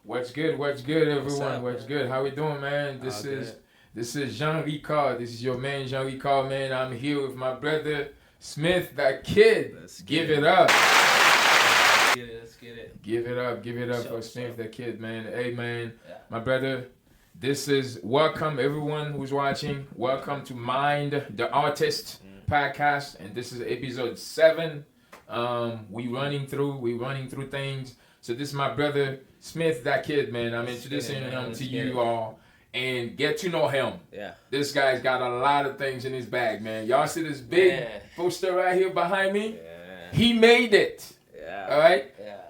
What's good? What's good, everyone? What's Good? How we doing, man? This is Jean Ricard. This is your man, Jean Ricard, man. I'm here with my brother Smith, that kid. Give it up. Let's get it. Give it up for Smith, that kid, man. Hey, man, my brother. This is welcome, everyone who's watching. Welcome to Mind the Artist Podcast, and this is episode 7. We running through things. So this is my brother Smith, that kid, man. I'm introducing him to you all and get to know him. Yeah. This guy's got a lot of things in his bag, man. Y'all see this big poster right here behind me? Yeah. He made it. Yeah. All right? Yeah.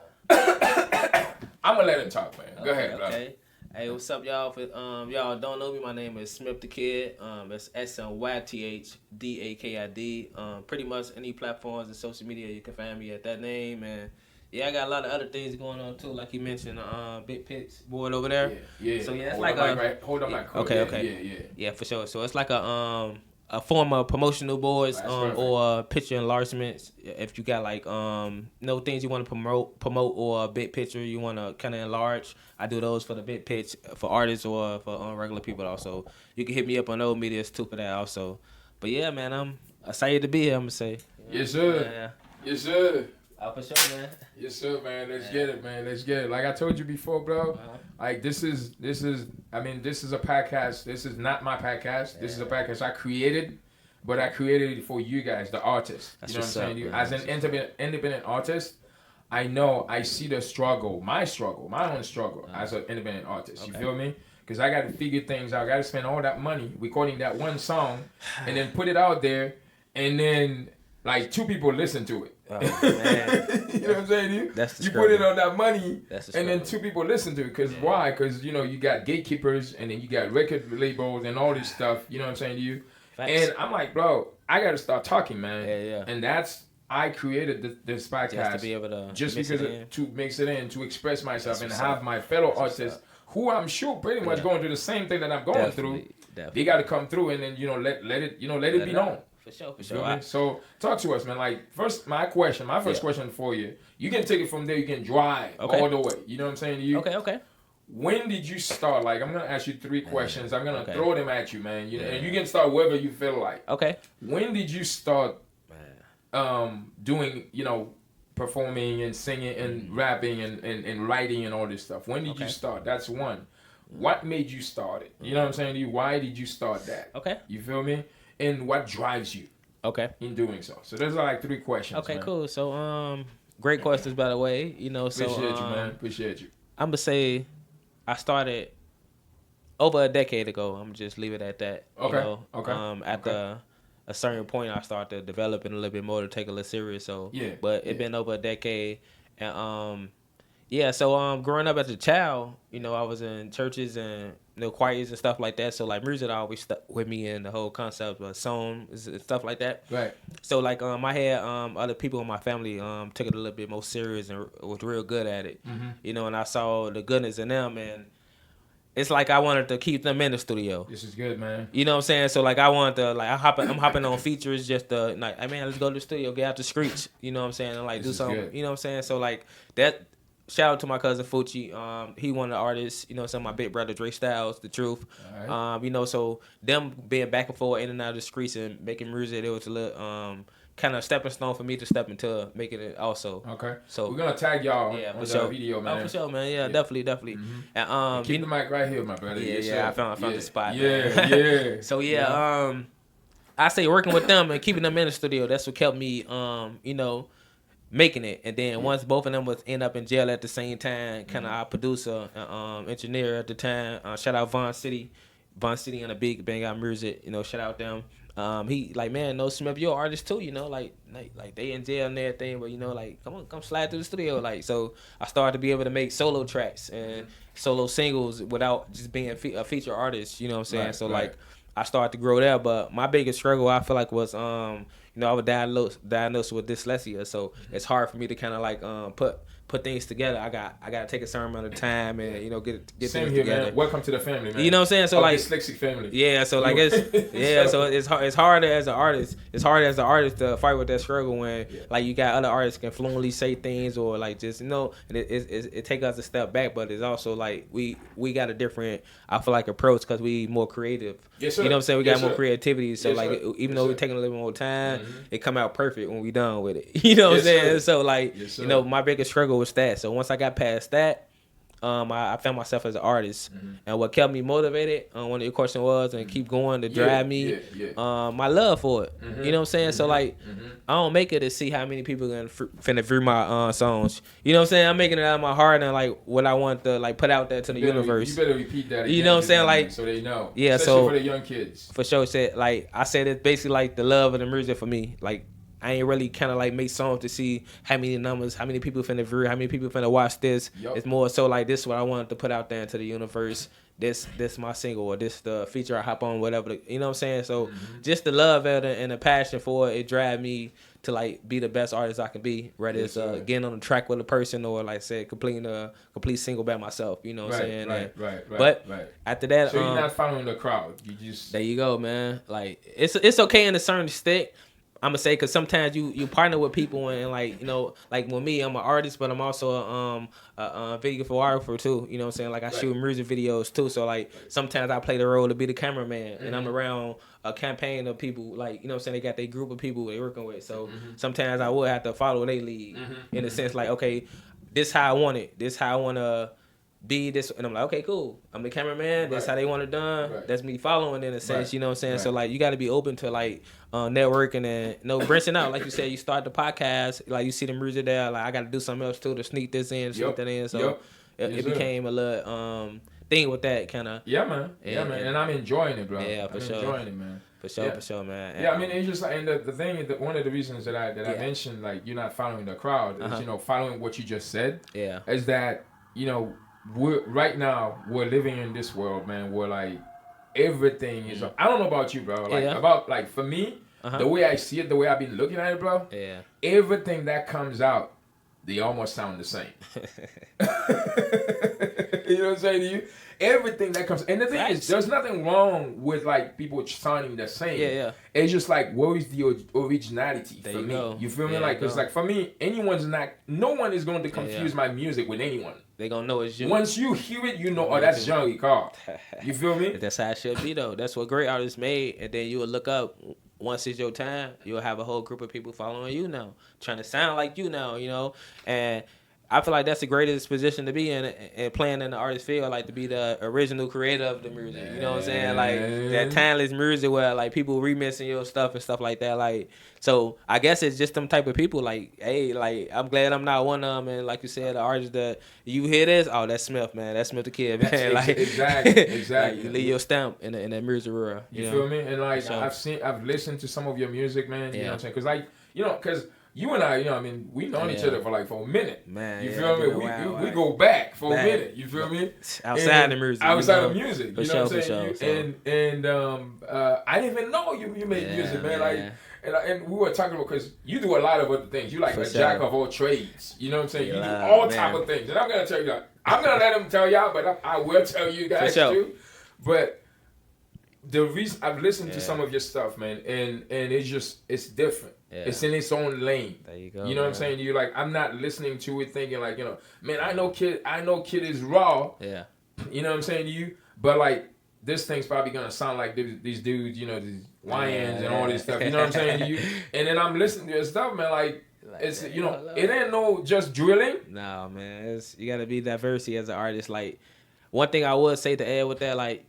I'm going to let him talk, man. Go ahead, brother. Okay. Hey, what's up, y'all? For y'all don't know me, my name is Smith the Kid. It's SMYTHDAKID. Pretty much any platforms and social media, you can find me at that name. And yeah, I got a lot of other things going on too, like you mentioned, Big Pitch board over there. Yeah. So yeah, it's hold on, like okay. Yeah, for sure. So it's like a form of promotional boards or picture enlargements. If you got like things you want to promote or a big picture you want to kind of enlarge, I do those for the big pitch for artists or for regular people also. You can hit me up on those medias too for that also. But yeah, man, I'm excited to be here. I'm gonna say. Yes, sir. Yeah. Yes, sir. For sure, man. Yes, sir, man. Let's get it, man. Let's get it. Like I told you before, bro. Like this is a podcast. This is not my podcast. Yeah. This is a podcast I created, but I created it for you guys, the artists. You know what I'm saying? As an independent artist, I see the struggle, my own struggle as an independent artist. You feel me? Because I got to figure things out. I got to spend all that money recording that one song and then put it out there, and then like 2 people listen to it. Oh, man. You know what I'm saying? You put it on that money, and then 2 people listen to it. Because why? Because, you got gatekeepers, and then you got record labels and all this stuff. You know what I'm saying to you? Facts. And I'm like, bro, I got to start talking, man. Yeah. And I created this podcast just to be able to to mix it in, to express myself and have my fellow artists who I'm sure pretty much going through the same thing that I'm going through. They got to come through and then, let it be known. For sure. So talk to us, man. Like my first question for you. You can take it from there. You can drive all the way. You know what I'm saying to you? Okay. When did you start? Like I'm gonna ask you 3 questions. I'm gonna throw them at you, man. And you can start wherever you feel like. Okay. When did you start doing performing and singing and rapping and writing and all this stuff? When did you start? That's one. What made you start it? You know what I'm saying to you? Why did you start that? Okay. You feel me? And what drives you in doing so? So there's like 3 questions. Okay, man. cool. So great questions, by the way. Appreciate you, man. Appreciate you. I'm gonna say I started over a decade ago. I'm just leave it at that. At a certain point, I started developing a little bit more to take a little serious. So but it's been over a decade, and So growing up as a child, I was in churches and choirs and stuff like that. So like music always stuck with me and the whole concept of songs and stuff like that. Right. So like I had other people in my family took it a little bit more serious and was real good at it. Mm-hmm. And I saw the goodness in them, and it's like I wanted to keep them in the studio. This is good, man. You know what I'm saying? So like I wanted to I'm hopping on features just to like, hey man, let's go to the studio, get out the screech. You know what I'm saying? And like do something. Good. You know what I'm saying? So like that. Shout out to my cousin Fucci. He one of the artists. So my big brother Dre Styles, The Truth. Right. So them being back and forth in and out of the streets and making music, it was a little kind of stepping stone for me to step into making it also. Okay. So we're gonna tag y'all on the video, man. Oh, for sure, man. Yeah. Definitely. Mm-hmm. And keep the mic right here, my brother. Yeah. I found the spot. Yeah. So I say working with them and keeping them in the studio. That's what kept me, making it. And then once both of them was end up in jail at the same time, kind of our producer, engineer at the time, shout out Von City on the big Bang Out Music, shout out them. He like, man, no Smith, you're an artist too, like they in jail and everything, but like come slide through the studio, like. So I started to be able to make solo tracks and solo singles without just being a feature artist, you know what I'm saying? Right, so like I started to grow there, but my biggest struggle I feel like was I was diagnosed with dyslexia, so it's hard for me to kind of like put put things together, I got to take a certain amount of time and get Same things here, together. man. Welcome to the family, man. You know what I'm saying? So like dyslexic family. Yeah, so like so it's hard as an artist. It's hard as an artist to fight with that struggle when like you got other artists can fluently say things or like just and it take us a step back, but it's also like we got a different I feel like approach because we more creative. Yes, sir. You know what I'm saying? We got more creativity, so yes, like sir. even though we're taking a little more time, it come out perfect when we done with it. You know what I'm saying? Sir. So like my biggest struggle was that. So once I got past that. I found myself as an artist, and what kept me motivated. One of your questions was, and keep going to drive me. My love for it. You know what I'm saying? So like, I don't make it to see how many people gonna finna view my songs. You know what I'm saying? I'm making it out of my heart and like what I want to like put out there to the universe. You better repeat that. Again, you know what I'm saying? Like so they know. Yeah. Especially So for the young kids. For sure. Said like I said it's basically like the love of the music for me. Like. I ain't really kind of like make songs to see how many numbers, how many people finna view, how many people finna watch this. It's more so like this is what I wanted to put out there into the universe. This my single or this the feature I hop on, whatever. You know what I'm saying? So just the love and the passion for it drive me to like be the best artist I can be. Whether it's getting on the track with a person or like I said, completing a complete single by myself. You know what I'm saying? Right. But after that, so you're not following the crowd. You just there you go, man. Like it's okay in a certain extent. I'm gonna say because sometimes you partner with people and like like with me I'm an artist but I'm also a videographer too. You know what I'm saying? Like I shoot music videos too. So like sometimes I play the role to be the cameraman and I'm around a campaign of people like you know what I'm saying they got their group of people they working with. So sometimes I would have to follow their lead in a sense like okay this how I want it. This how I want to be this and I'm like okay cool I'm the cameraman that's how they want it done that's me following in a sense you know what I'm saying so like you got to be open to like networking and branching out like you said you start the podcast like you see the music there like I got to do something else too to sneak this in sneak that in so it became a little thing with that kind of man and I'm enjoying it bro for sure enjoying it man for sure man I mean it's just like and the thing is that one of the reasons that I mentioned like you're not following the crowd is following what you just said is that we're living in this world, man, where like everything is. I don't know about you, bro. Like about like for me, the way I see it, the way I've been looking at it, bro. Yeah. Everything that comes out, they almost sound the same. You know what I'm saying to you? Everything that comes, and the thing is, there's nothing wrong with like people sounding the same. Yeah. It's just like where is the originality there for me? Go. You feel me? Like it's like for me, no one is going to confuse my music with anyone. They gonna know it's you. Once you hear it, you know, that's Jean Ricard. You feel me? That's how it should be though. That's what great artists made, and then you will look up. Once it's your time, you'll have a whole group of people following you now, trying to sound like you now, and I feel like that's the greatest position to be in and playing in the artist field, like to be the original creator of the music. You know what I'm saying? Like that timeless music where like people remixing your stuff and stuff like that. Like, so I guess it's just them type of people. Like, hey, like I'm glad I'm not one of them. And like you said, the artist that you hear this, oh, that's Smith, man. That's Smith the Kid, man. Like exactly. Like, you leave your stamp in that music world. You feel me? And like I've listened to some of your music, man. You know what I'm saying? Because like because. You and I, I mean, we known each other for a minute. Man, you feel me? We go back for a minute. You feel me? Outside of music. Outside of music. For you know sure, what I'm saying? And I didn't even know you made music, man. Like, and we were talking about because you do a lot of other things. You like a jack of all trades. You know what I'm saying? You do all type of things. And I'm gonna tell you that. I'm gonna let them tell y'all, but I will tell you guys too. But the reason I've listened to some of your stuff, man, and it's different. Yeah. It's in its own lane. There you go. You know what I'm saying? You like I'm not listening to it thinking like, man, I know kid is raw. Yeah. You know what I'm saying to you? But like this thing's probably gonna sound like these dudes, these YNs and all this stuff. You know what I'm saying to you? And then I'm listening to your stuff, man, like it's it ain't no just drilling. No, man. You gotta be diversity as an artist. Like one thing I would say to add with that, like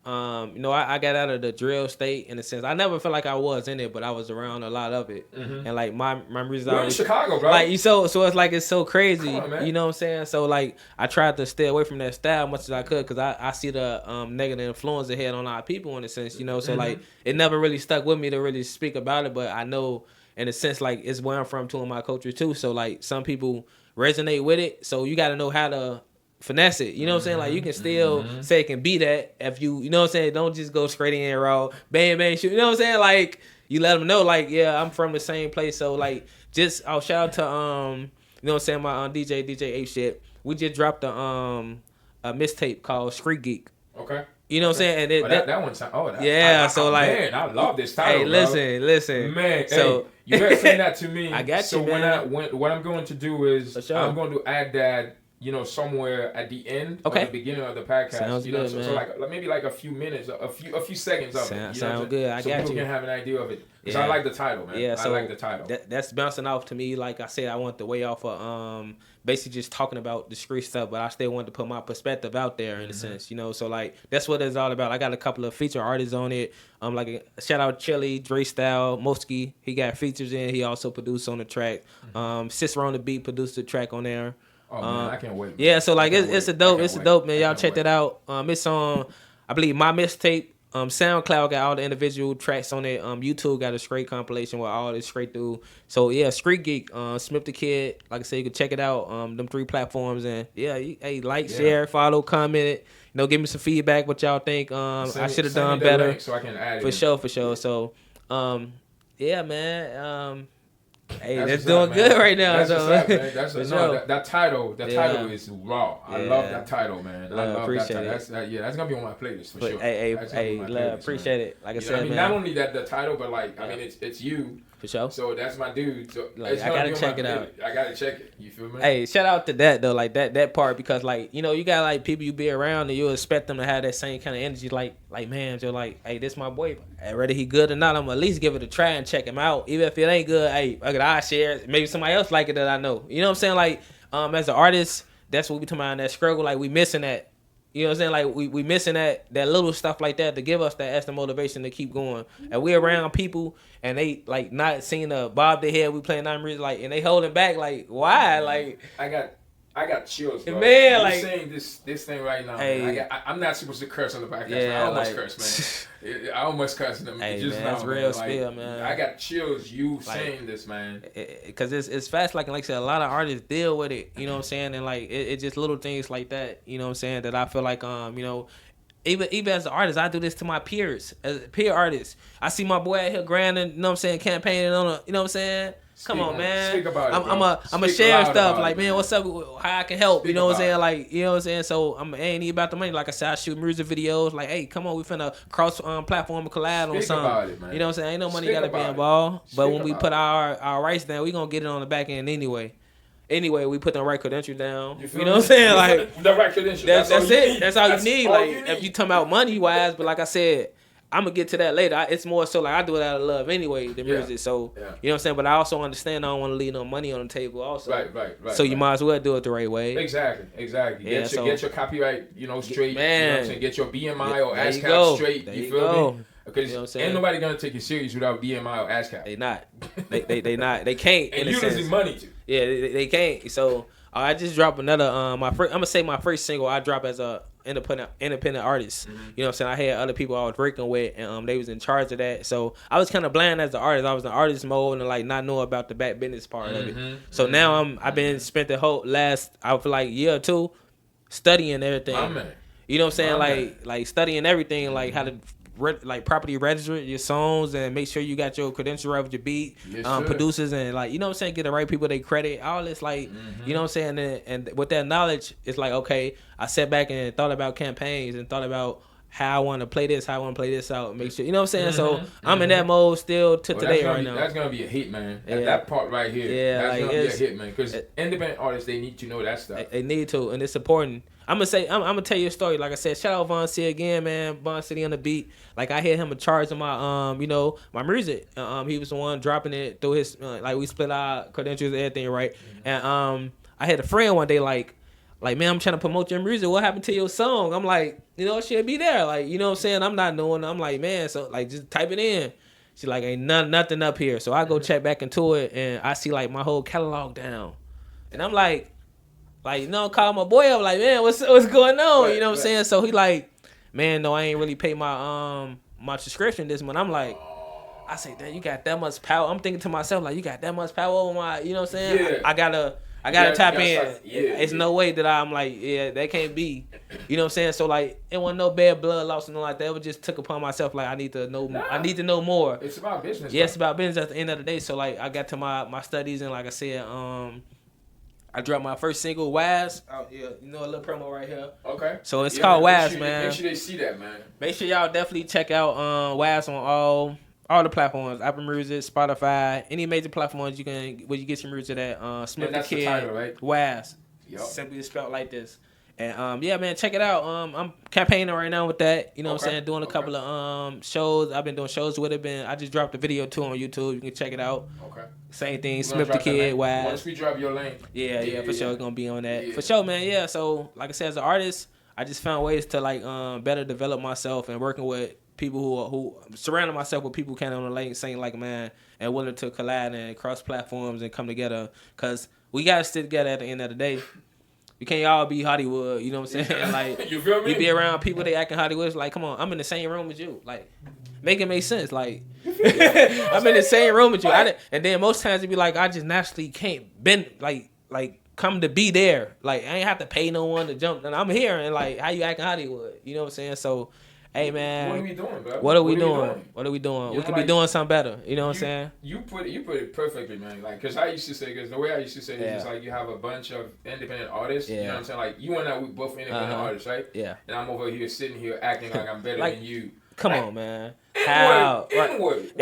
I got out of the drill state in a sense. I never felt like I was in it, but I was around a lot of it. Mm-hmm. And like my music, we're in Chicago, bro. Like so it's like it's so crazy. Come on, man. You know what I'm saying? So like I tried to stay away from that style as much as I could because I see the negative influence it had on our people in a sense. So like it never really stuck with me to really speak about it, but I know in a sense like it's where I'm from too in my culture too. So like some people resonate with it. So you got to know how to finesse it, you know what I'm saying? Like you can still say it can be that if you know what I'm saying. Don't just go straight in raw, bang bang shoot. You know what I'm saying? Like you let them know, like I'm from the same place. So like just shout out to You know what I'm saying? My DJ Ape shit. We just dropped a mixtape called Street Geek. Okay. You know what I'm saying? And that one sound. Oh, yeah. Man, I love this title. Hey, listen, man. So you better send that to me. I got you. So man. what I'm going to do is I'm going to add that. Somewhere at the end or the beginning of the podcast. Sounds good, man. So like maybe like a few minutes, a few seconds of it. Sound good. I got you. So people can have an idea of it. Because I like the title, man. Yeah, I like the title. That's bouncing off to me. Like I said, I want the way off of basically just talking about the street stuff, but I still wanted to put my perspective out there in a sense, So like that's what it's all about. I got a couple of feature artists on it. Like shout out Chili, Dre Style, Moski. He got features in. He also produced on the track. Cicero on the beat produced the track on there. Oh man, I can't wait. Man. Yeah, so like it's a dope, man. Y'all check that out. It's on, I believe, my mixtape. SoundCloud got all the individual tracks on it. YouTube got a straight compilation with all this straight through. So yeah, Street Geek, Smith the Kid. Like I said, you can check it out. Them 3 platforms, and share, follow, comment. Give me some feedback. What y'all think? I should have done better. So I can add it. For sure. So, yeah, man. Hey, that's doing good right now. That title is raw. I love that title, man. I love that title. That's gonna be on my playlist for sure. Hey, appreciate it. Like I said, man. Not only the title, but like it's you. For sure. So that's my dude. So like, I gotta check it out. I gotta check it. You feel me? Hey, shout out to that though, like that part, because like you got like people you be around and you expect them to have that same kind of energy. Like man, you're like, hey, this my boy. Hey, whether he good or not, I'm gonna at least give it a try and check him out. Even if it ain't good, hey, I share it. Maybe somebody else like it that I know. You know what I'm saying? Like, as an artist, that's what we talking about in that struggle. Like we missing that. You know what I'm saying? Like we missing that little stuff like that to give us that extra motivation to keep going. And we around people and they like not seeing the bob their head. We playing our music like, and they holding back. Like why? Like I got chills, bro. Man, you're like saying this thing right now. Hey, man. I'm not supposed to curse on the podcast. Yeah, man. I almost curse, man. I almost cursed them. Hey, just man, now, that's real man. spill, man. I got chills. Saying this, man. Because it's fast. Like I said, a lot of artists deal with it. You know what I'm saying? And like it just little things like that. You know what I'm saying? That I feel like Even as an artist, I do this to my peers, as peer artists. I see my boy out here grinding, you know what I'm saying, campaigning on you know what I'm saying? Come on, man. Speak about it, I'm a share stuff. Like, man, man, what's up? How I can help? You know what I'm saying? Like, you know what I'm saying? So it ain't even about the money. Like I said, I shoot music videos. Like, hey, come on, we finna cross platform and collab on something. It, you know what I'm saying? Ain't no money gotta be involved. But when we put our rights down, we gonna get it on the back end anyway. Anyway, we put the right credential down. You know what I'm saying? Like the right credential. That's it. That's all you need. Like if you talking about money wise, but like I said, I'm gonna get to that later. It's more so like I do it out of love anyway, the music. So you know what I'm saying. But I also understand I don't want to leave no money on the table. Also, right. So you might as well do it the right way. Exactly. Yeah, get your copyright, straight. Man, you know what I'm saying? Get your BMI or ASCAP straight. You feel me? Because you know what I'm saying? Ain't nobody gonna take you serious without BMI or ASCAP. They not. They not. They can't. And you losing money too. Yeah, they can't. So I just dropped another. I'm gonna say my first single I dropped as a independent artist. Mm-hmm. You know what I'm saying? I had other people I was working with, and they was in charge of that. So I was kind of blind as an artist. I was in artist mode and like not know about the back business part of it. So now I've been spent the whole last I feel like year or two studying everything. You know what I'm saying? Like studying everything, like how to properly register your songs and make sure you got your credential right with your beat, producers, and like, you know what I'm saying, get the right people they credit, all this, like, you know what I'm saying, and with that knowledge, it's like, okay, I sat back and thought about campaigns and thought about how I want to play this, how I want to play this out, make sure, you know what I'm saying, so I'm in that mode still to today right now. That's going to be a hit, man. That part right here, that's going to be a hit, man, because independent artists, they need to know that stuff. They need to, and it's important. I'm gonna tell you a story. Like I said, shout out Von C again, man. Von City on the beat. Like I had him in charge of my my music. He was the one dropping it through his like we split our credentials and everything, right? And I had a friend one day like man, I'm trying to promote your music. What happened to your song? I'm like, it should be there. Like, you know what I'm saying? I'm not knowing. I'm like, man, so like just type it in. She's like, ain't nothing up here. So I go check back into it and I see like my whole catalog down. And I'm like, call my boy up, like, man, what's going on? Right, you know what I'm saying? So he like, man, no, I ain't really paid my my subscription this month. I'm like, I say, damn, you got that much power. I'm thinking to myself, like, you got that much power over my, you know what I'm saying? Yeah. I gotta tap in. It's no way that I'm like, that can't be. You know what I'm saying? So like, it wasn't no bad blood loss and all like that. It was just took upon myself, like, I need to know more. It's about business. Yeah, it's about business at the end of the day. So like, I got to my studies and like I said, I dropped my first single, Waz. Yeah, you know, a little promo right here. Okay. So it's called Waz, man. Make sure they see that, man. Make sure y'all definitely check out Waz on all the platforms, Apple Music, Spotify, any major platforms you get your music at. Smith And that's the Kid, the title, right? Waz. Yep. Simply spelled like this. And yeah, man, check it out. I'm campaigning right now with that. You know what I'm saying? Doing a couple of shows. I've been doing shows with it. I just dropped a video too on YouTube. You can check it out. Okay. Same thing, Smith the Kid, Waz. Once we drop your lane. Yeah, for sure. It's gonna be on that. For sure, man. Yeah. So like I said, as an artist, I just found ways to like better develop myself and working with people who surrounding myself with people kind of on the lane, saying like, man, and willing to collide and cross platforms and come together. Cause we gotta stick together at the end of the day. You can't all be Hollywood, you know what I'm saying? Like, you feel me? You be around people they acting Hollywood. It's like, come on, I'm in the same room as you. Like, make it make sense. Like, I'm in the same room with you. And then most times it be like, I just naturally can't bend, like come to be there. Like, I ain't have to pay no one to jump. And I'm here and like, how you acting Hollywood? You know what I'm saying? So, hey man, what are we doing, bro? What are we doing? You we could be doing something better. You know what I'm saying? You put it perfectly, man. Like, cause I used to say, cause the way I used to say it is like you have a bunch of independent artists. You know what I'm saying? Like you and I, we both independent artists, right? Yeah. And I'm over here sitting here acting like I'm better than you. Come on, man. How? Inward.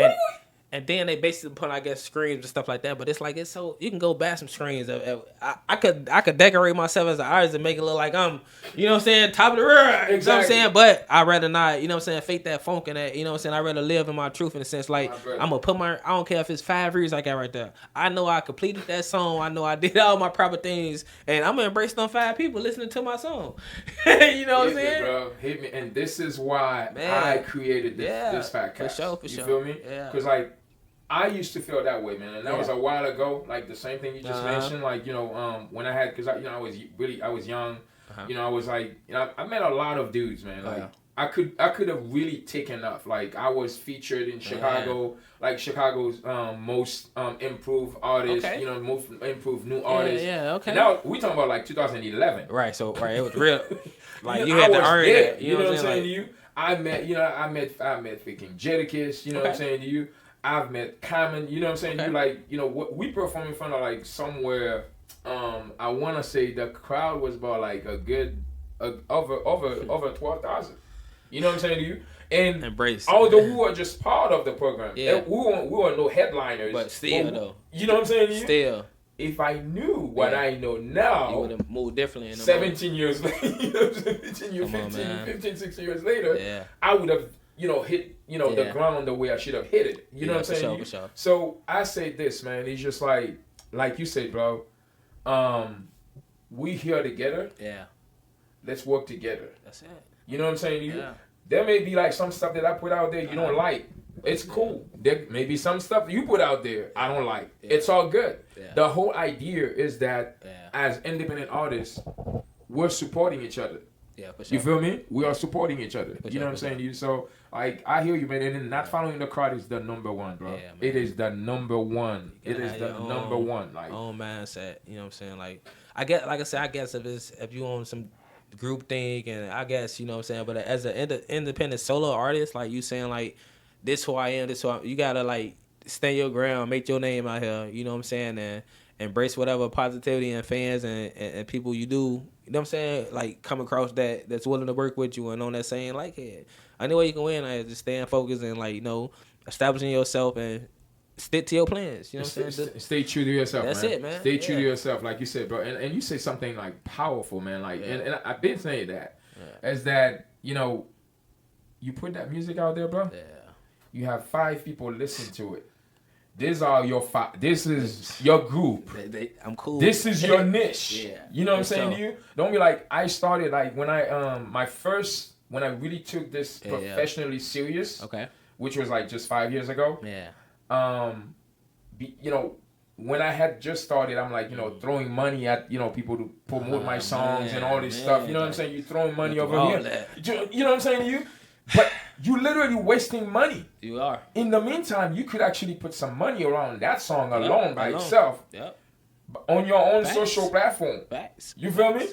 And then they basically put, I guess, screens and stuff like that. But it's like, it's so, you can go buy some screens. I could decorate myself as an artist and make it look like I'm, you know what I'm saying, top of the world. Exactly. You know what I'm saying? But I'd rather not, you know what I'm saying, fake that funk and that, you know what I'm saying? I'd rather live in my truth in a sense. Like, I'm going to put I don't care if it's 5 years I got right there. I know I completed that song. I know I did all my proper things. And I'm going to embrace them 5 people listening to my song. You know what I'm saying? Bro, hit me. And this is why I created this podcast. For sure. You feel me? Yeah. Because, like, I used to feel that way, man, and that was a while ago. Like the same thing you just mentioned, like when I had, because I was young, I was like, I met a lot of dudes, man. Like I could have really taken off. Like I was featured in Chicago, like Chicago's most improved artist, most improved new artist. Yeah, okay. And now we talking about like 2011. Right. So it was real. Like you had to earn it. You know what I'm saying to you? I met freaking Jadakiss. You know what I'm saying to you? I've met Common, you know what I'm saying? You like, we perform in front of like somewhere. I want to say the crowd was about like a good over 12,000. You know what I'm saying to you? And embrace. Although we were just part of the program, we were no headliners. But still, though, you know what I'm saying to you? Still, if I knew what I know now, you would have moved differently. 17 years later, 15, 16 years later, I would have. Hit the ground the way I should have hit it. You know what I'm saying? For sure. So I say this, man. It's just like you said, bro. We here together. Yeah. Let's work together. That's it. You know what I'm saying? There may be like some stuff that I put out there you don't like. It's cool. There may be some stuff you put out there I don't like. Yeah. It's all good. Yeah. The whole idea is that as independent artists, we're supporting each other. Yeah, for sure. You feel me? We are supporting each other. You know what I'm saying to you? So, like, I hear you, man. And not following the crowd is the number one, bro. Yeah, it is the number one. It is the number one. Like, own mindset. You know what I'm saying? Like, I guess if you own some group thing, and I guess, you know what I'm saying? But as an independent solo artist, like you saying, like, this who I am, you gotta, like, stand your ground, make your name out here. You know what I'm saying? And embrace whatever positivity and fans and people you do. You know what I'm saying? Like, come across that's willing to work with you and on that same like head. Only way you can win is just staying focused and, like, establishing yourself and stick to your plans. You know what I'm saying? Stay true to yourself, That's man. It, man. Stay true to yourself, like you said, bro. And you say something, like, powerful, man. Like, and I've been saying that. Is that, you put that music out there, bro. Yeah. You have 5 people listen to it. These are your 5. This is your group. I'm cool. This is your niche. Yeah. You know what I'm saying to you? Don't be like, I started, like, when I when I really took this professionally serious. Okay. Which was like just 5 years ago. Yeah. When I had just started, I'm like, throwing money at, people to promote my songs and all this stuff. You know what I'm saying? You throwing money over here. You know what I'm saying to you? But you literally wasting money. You are. In the meantime, you could actually put some money around that song alone by itself. Yep. On your own social platform. Facts. You feel me?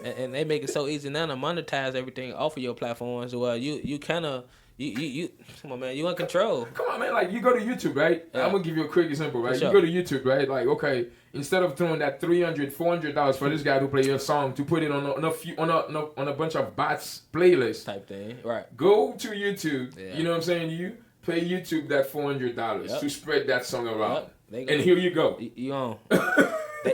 And they make it so easy now to monetize everything off of your platforms. Well, you kind of You come on, man. You in control. Come on, man. Like, you go to YouTube, right? Yeah. I'm going to give you a quick example, right? Sure. You go to YouTube, right? Like, okay, instead of throwing that $300, $400 for this guy to play your song, to put it on a bunch of bots playlist type thing, right? Go to YouTube. Yeah. You know what I'm saying? You pay YouTube that $400 to spread that song around. And here you go. You on.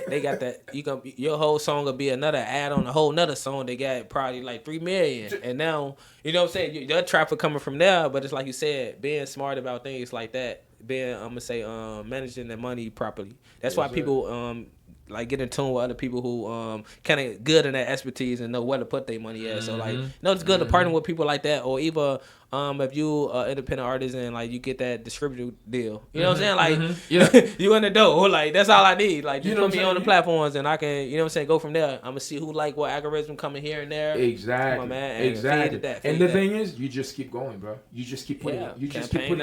They got that. Your whole song will be another ad on a whole nother song. They got probably like 3 million, and now you know what I'm saying. Your traffic coming from there, but it's like you said, being smart about things like that. Being managing their money properly. That's why people like get in tune with other people who kind of good in that expertise and know where to put their money at. So like, it's good to partner with people like that, or either if you independent artist and like you get that distributor deal, you know what I'm saying? Like, you in the door, like that's all I need. Like, just put me on the platforms and I can, you know what I'm saying, go from there. I'm gonna see who like what algorithm coming here and there. Exactly. Come on, man. Exactly. The thing is, you just keep going, bro. You just keep putting,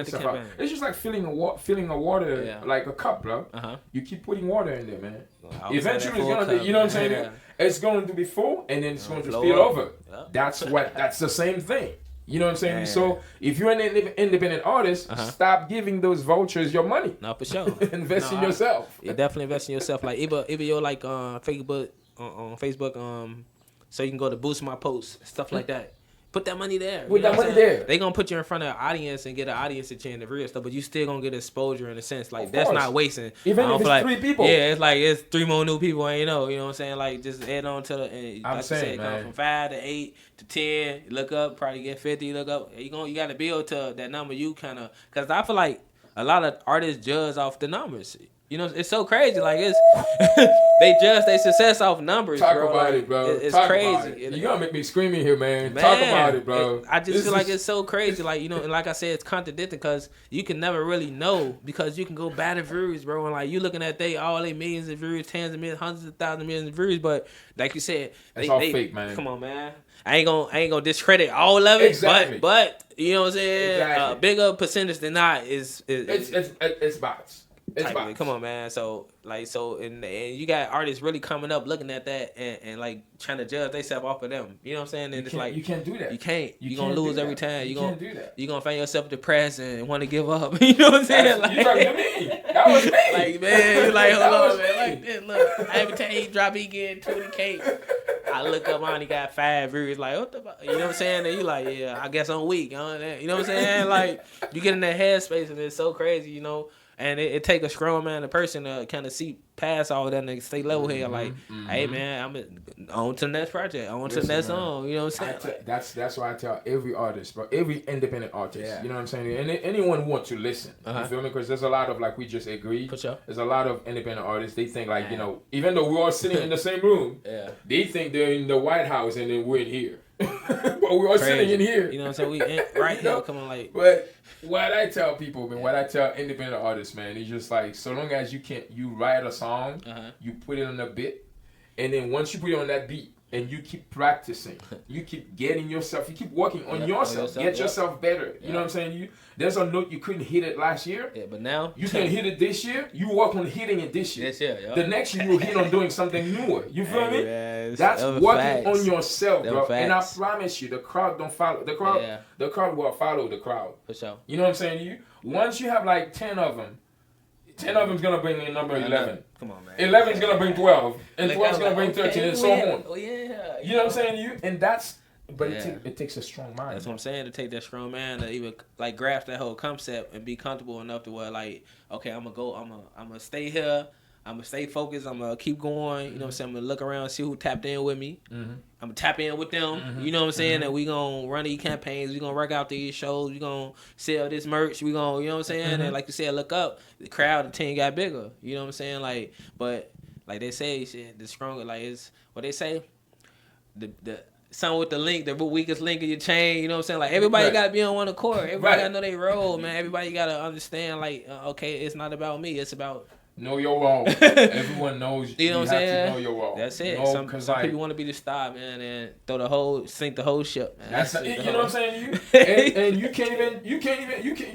stuff out. It's just like filling a water, like a cup, bro. You keep putting water in there, man. Eventually, it's gonna be, you know what I'm saying? Yeah. It's going to be full, and then it's going to spill over. Yep. That's the same thing. You know what I'm saying? Yeah. So if you're an independent artist, stop giving those vultures your money. No, for sure. Invest in yourself. You definitely invest in yourself. Like even you're like Facebook, on Facebook, so you can go to boost my posts, stuff like that. Put that money there. Put that money there. They gonna put you in front of an audience and get an audience to change the real stuff, but you still gonna get exposure in a sense. Like, that's not wasting. Even if it's like 3 people. Yeah, it's like it's 3 more new people. And you know what I'm saying? Like, just add on to the. I'm saying, man. Come from 5 to 8 to 10. Look up, probably get 50. Look up. You got to build to that number. You kind of, because I feel like a lot of artists judge off the numbers. You know, it's so crazy. Like, it's they judge their success off numbers. Talk bro. about like, it, bro. It's Talk crazy. You're gonna make me scream in here, man. Talk about it, bro. I just feel like it's so crazy. Like, you know, and like I said, it's contradicting because you can never really know, because you can go by the views, bro. And like, you looking at all they millions of views, tens of millions, hundreds of thousands of millions of views, but like you said, it's all fake, man. Come on, man. I ain't gonna discredit all of it, exactly. but you know what I'm saying. Exactly. A bigger percentage than not is it's bots. Come on, man. So and you got artists really coming up looking at that and like trying to judge themselves off of them. You know what I'm saying? And it's like, you can't do that. You can't. You're gonna lose every time. You can't do that. You're gonna find yourself depressed and want to give up. You know what I'm saying? Like, you talking to me? That was me. Like, man, you like, hold on, man. Like this, look. Every time he drop, he get 20K. I look up, I only got 5 views. Like, what the fuck? You know what I'm saying? And you like, yeah, I guess I'm weak. You know what I'm saying? Like, you get in that headspace and it's so crazy, you know. And it take a strong man, a person to kind of see past all that and stay level here. Like, hey man, I'm on to the next project, on to the next song. You know what I'm saying? That's why I tell every artist, bro, every independent artist. You know what I'm saying? And anyone who wants to listen, you feel me? Because there's a lot of, like we just agreed. For sure. There's a lot of independent artists. They think like, you know, even though we're all sitting in the same room, they think they're in the White House and then we're in here. But we're all sitting in here. You know what I'm saying? We in, right here. Come on, like. But what I tell people, man, what I tell independent artists, man, is just like, so long as you write a song, you put it on a beat, and then once you put it on that beat, and you keep practicing, you keep getting yourself, you keep working on yourself, get yourself better. You know what I'm saying? There's a note you couldn't hit it last year. Yeah, but now you can hit it this year. You work on hitting it this year. The next year you'll hit on doing something newer. You feel me? Man, that's working on yourself, bro. And I promise you, the crowd don't follow. The crowd will follow the crowd. For sure. You know what I'm saying to you? Once you have like 10 of them, 10 of them's gonna bring in number 11. Come on, man. 11's gonna bring 12, and 12's gonna bring 13, and so on. Oh yeah. You know what I'm saying to you? And that's. But it takes a strong mind. That's what I'm saying. To take that strong man to even like grasp that whole concept and be comfortable enough to where like, okay, I'm gonna stay here. I'm gonna stay focused. I'm gonna keep going. You know what I'm saying? I'm gonna look around, see who tapped in with me. I'm gonna tap in with them. You know what I'm saying? And we gonna run these campaigns. We gonna work out these shows. We gonna sell this merch. We gonna, you know what I'm saying? And like you said, look up. The crowd, the team got bigger. You know what I'm saying? Like, but like they say, shit, the stronger. Like it's what they say. The something with the link, the weakest link in your chain, you know what I'm saying? Like, everybody got to be on one accord. Everybody got to know their role, man. Everybody got to understand, like, okay, it's not about me. It's about know your role. Everyone knows you know what I'm saying? To know your role. That's it. No, some like, people want to be the star, man, and sink the whole ship. Man. That's you know what I'm saying to you? And you're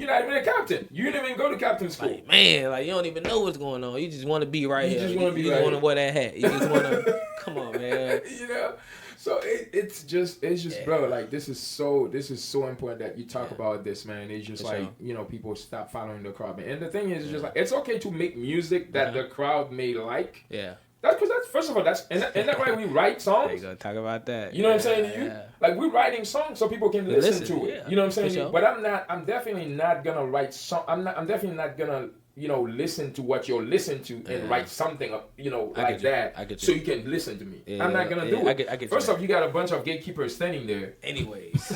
not even a captain. You didn't even go to captain school. Like, man, like you don't even know what's going on. You just want to be right here. You just want to be right. You want to wear that hat. You just want to come on, man. You know. So it's just bro, like this is so important that you talk about this, man. It's just like you know, people stop following the crowd, man. And the thing is, just like it's okay to make music that the crowd may like. Yeah. That's because first of all, isn't that why we write songs? There you go, talk about that. You know what I'm saying to you? Yeah. Like we're writing songs so people can listen to it. Yeah. You know what I'm saying? But I'm definitely not gonna write song. I'm definitely not gonna listen to what you're listening to and write something up, like that, so you can listen to me. Yeah, I'm not gonna do it. I get First off, you got a bunch of gatekeepers standing there. Anyways,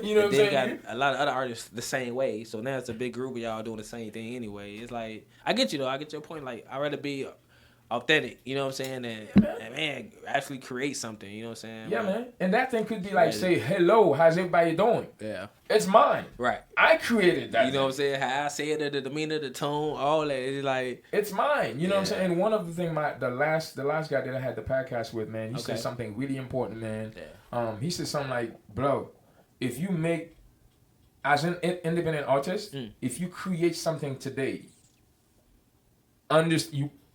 you know what I'm saying? Got a lot of other artists the same way. So now it's a big group of y'all doing the same thing anyway. It's like I get you though. I get your point. Like I'd rather be authentic, you know what I'm saying, and man, actually create something, you know what I'm saying? Yeah, man. And that thing could be like, say, hello, how's everybody doing? Yeah. It's mine. Right. I created that. You know what I'm saying? How I say it, the demeanor, the tone, all that. It's like... It's mine. You know what I'm saying? And one of the things, the last guy that I had the podcast with, man, he said something really important, man. Yeah. He said something like, bro, if you make, as an independent artist, if you create something today,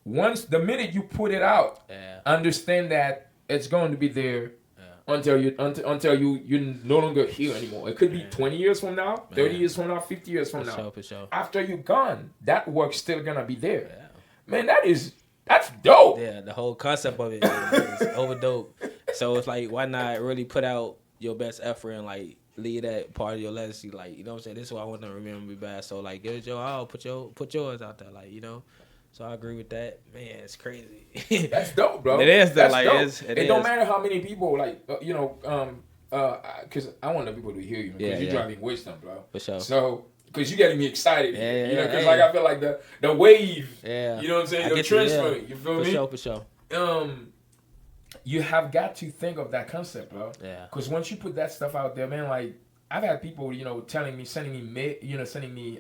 once the minute you put it out, understand that it's going to be there until you're no longer here anymore. It could be 20 years from now, 30 years from now, 50 years from now. For sure. After you're gone, that work's still gonna be there. Yeah. Man, that's dope. Yeah, the whole concept of it is over dope. So it's like, why not really put out your best effort and like leave that part of your legacy? Like, you know what I'm saying? This is what I want to remember me by. So like, give it your all, put yours out there, like, you know. So I agree with that. Man, it's crazy. That's dope, bro. It is dope. Like it don't matter how many people, like, because I want the people to hear you, because you're driving wisdom, bro. For sure. So, because you're getting me excited, because like I feel like the wave, you know what I'm saying, the transfer, you feel me? For sure. You have got to think of that concept, bro. Yeah. Because once you put that stuff out there, man, like I've had people, sending me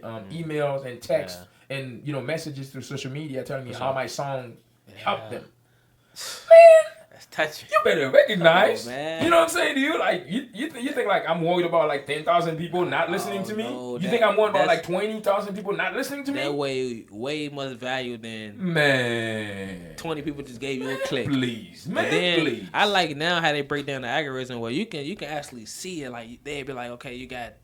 emails and texts. And messages through social media telling me how my song helped them. Man, that's touching. You better recognize. Man. You know what I'm saying to you? Like you think like I'm worried about like 10,000 people not listening to me? No, you think I'm worried about like 20,000 people not listening to me? That way much value than 20 people just gave you a click. Please, man, please. I like now how they break down the algorithm where you can actually see it. Like they'd be like, okay, you got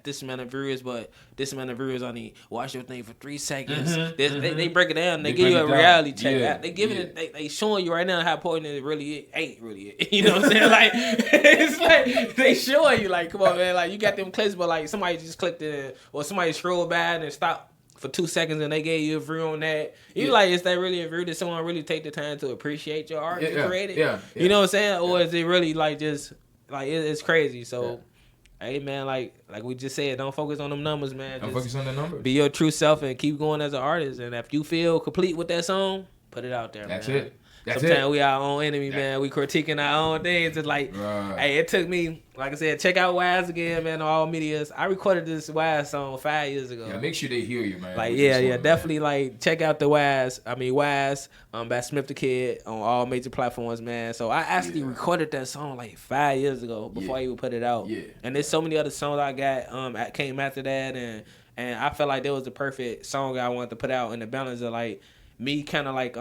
this amount of viewers, but this amount of viewers only watch your thing for 3 seconds. They break it down. They give you a reality check. Yeah, they giving it. They showing you right now how important it really ain't really. You know what I'm saying? Like it's like they showing you like, come on, man. Like you got them clicks, but like somebody just clicked it or somebody scrolled by and stopped for 2 seconds and they gave you a view on that. You like, is that really a view? Did someone really take the time to appreciate your art you created? Yeah. You know what I'm saying? Or is it really like just like it's crazy? So. Yeah. Hey man, like we just said, don't focus on them numbers, man. Don't focus on the numbers. Be your true self and keep going as an artist. And if you feel complete with that song, put it out there, That's man. It. Sometimes we our own enemy, man. We critiquing our own things. It's like, hey, it took me, like I said, check out Wise again, man, on all medias. I recorded this Wise song 5 years ago. Yeah, make sure they hear you, man. Like, definitely, man. Like, check out the Wise by Smith the Kid on all major platforms, man. So I actually recorded that song like 5 years ago before I even put it out. Yeah. And there's so many other songs I got came after that, and I felt like that was the perfect song I wanted to put out in the balance of like me kind of like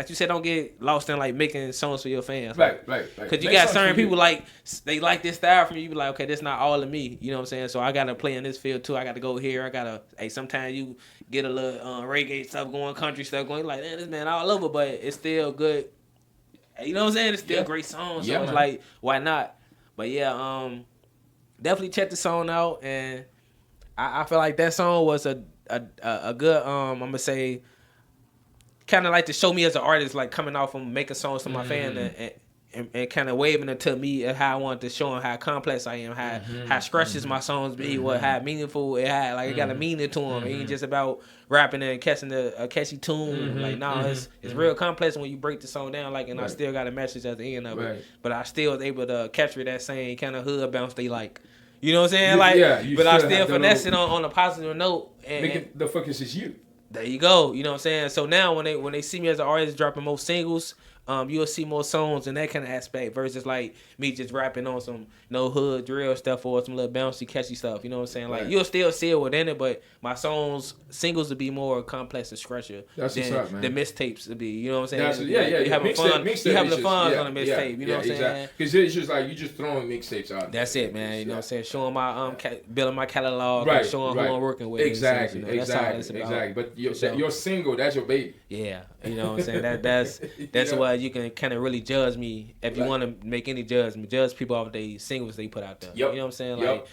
you said, don't get lost in like making songs for your fans. Right. Because you got certain people like they like this style from you. You be like, okay, that's not all of me. You know what I'm saying? So I gotta play in this field too. I gotta go here. Sometimes you get a little reggae stuff going, country stuff going. You're like, man, this man all over, but it's still good. You know what I'm saying? It's still great songs. So it's like, why not? But definitely check the song out. And I feel like that song was a good I'm gonna say. Kind of like to show me as an artist, like coming off from making songs to my fan and kind of waving it to me and how I wanted to show them how complex I am, how scratches my songs be, how meaningful it had, like it got a meaning to them. It ain't just about rapping and catching a catchy tune. It's real complex when you break the song down. Like, and I still got a message at the end of it, but I still was able to capture that same kind of hood bounce they like. You know what I'm saying? But I still finesse it on a positive note. And the focus is you. There you go. You know what I'm saying? So now when they see me as an artist dropping more singles, you'll see more songs in that kind of aspect versus like me just rapping on some hood drill stuff or some little bouncy catchy stuff. You know what I'm saying? Like you'll still see it within it, but my singles will be more complex and stretcher than the mixtapes would be. You know what I'm saying? You having fun. You having the fun on a mixtape. You know what I'm saying? Because it's just like you just throwing mixtapes out. That's it, man. You know what I'm saying? Showing my building my catalog, and showing who I'm working with. Exactly. But your single, that's your baby. Yeah, you know what I'm saying. That's why you can kind of really judge me if you want to make any judgment. Judge people off the singles they put out there. You know what I'm saying? Like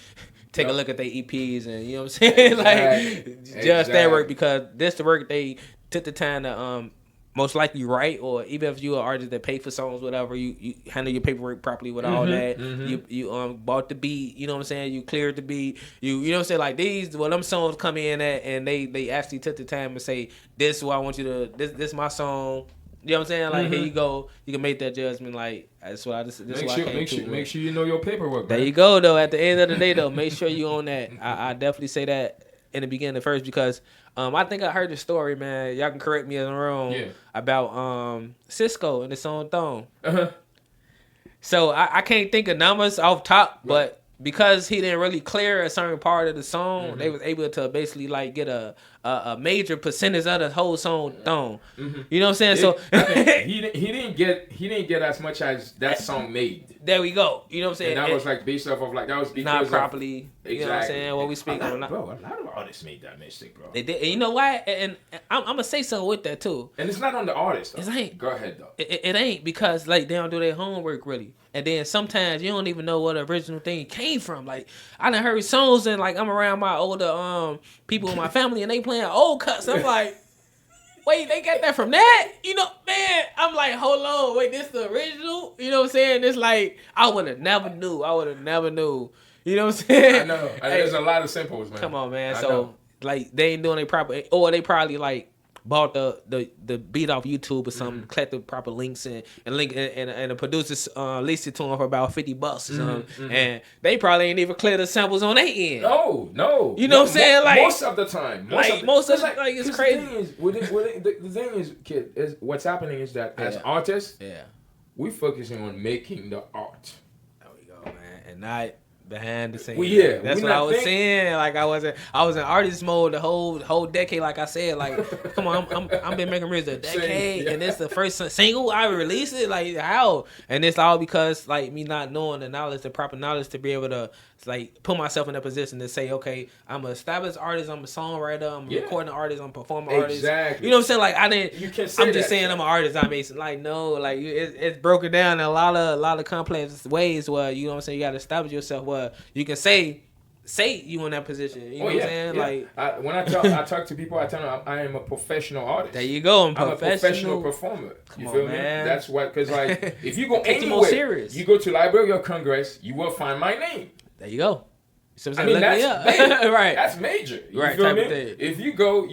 take a look at their EPs and you know what I'm saying. Like judge that work because this the work they took the time to most likely write, or even if you're an artist that pay for songs, whatever, you handle your paperwork properly with all that. You bought the beat, you know what I'm saying? You cleared the beat. You know what I'm saying? Like them songs come in at, and they actually took the time to say, this is what I want you to, this my song. You know what I'm saying? Like here you go. You can make that judgment. Like that's what make sure you know your paperwork. There you go though. At the end of the day though, make sure you own that. I definitely say that in the beginning first because I think I heard the story, man. Y'all can correct me if I'm wrong about Cisco and the song Thong. So I can't think of numbers off top, but because he didn't really clear a certain part of the song, they was able to basically like get a major percentage of the whole song Thong. You know what I'm saying? So he didn't get as much as that song made. There we go. You know what I'm saying? And that was like based off of like that was because not properly. You know what I'm saying? What we speak on. Bro, a lot of artists made that mistake, bro. They did. And you know why? And I'm gonna say something with that too. And it's not on the artist. Though. It ain't. Go ahead though. It ain't because like they don't do their homework really. And then sometimes you don't even know where the original thing came from. Like I done heard songs and like I'm around my older people in my family and they playing old cuts. I'm like, wait, they got that from that? You know, man, I'm like, hold on, wait, this the original? You know what I'm saying? It's like I would have never knew. You know what I'm saying? I know. There's a lot of simples, man. Come on, man. So like they ain't doing their proper, or they probably like bought the beat off YouTube or something, collect the proper links and link and the producers leased it to them for about $50 or something, and they probably ain't even clear the samples on their end. No. You know what I'm saying? Like most of the time, it's crazy. The thing is, kid, is what's happening is that as artists, we focusing on making the art. There we go, man, and not behind the scenes. That's what I was saying. Like I was in artist mode the whole decade. Like I said, like come on, I've been making music a decade, and it's the first single I released it. Like how? And it's all because like me not knowing the proper knowledge to be able to like put myself in a position to say, okay, I'm an established artist, I'm a songwriter, I'm a recording artist, I'm a performing artist. Exactly. You know what I'm saying? Like I didn't. You can say I'm just saying I'm an artist. I mean, like no, like it's broken down in a lot of complex ways where you know what I'm saying. You got to establish yourself where you can say you in that position. You know what I'm saying? Like when I talk to people, I tell them I am a professional artist. There you go. I'm a professional performer. You feel me? That's what, because like if you go anywhere, you go to Library of Congress, you will find my name. There you go. I mean, that's major. Right. That's major. You right. feel me? If you go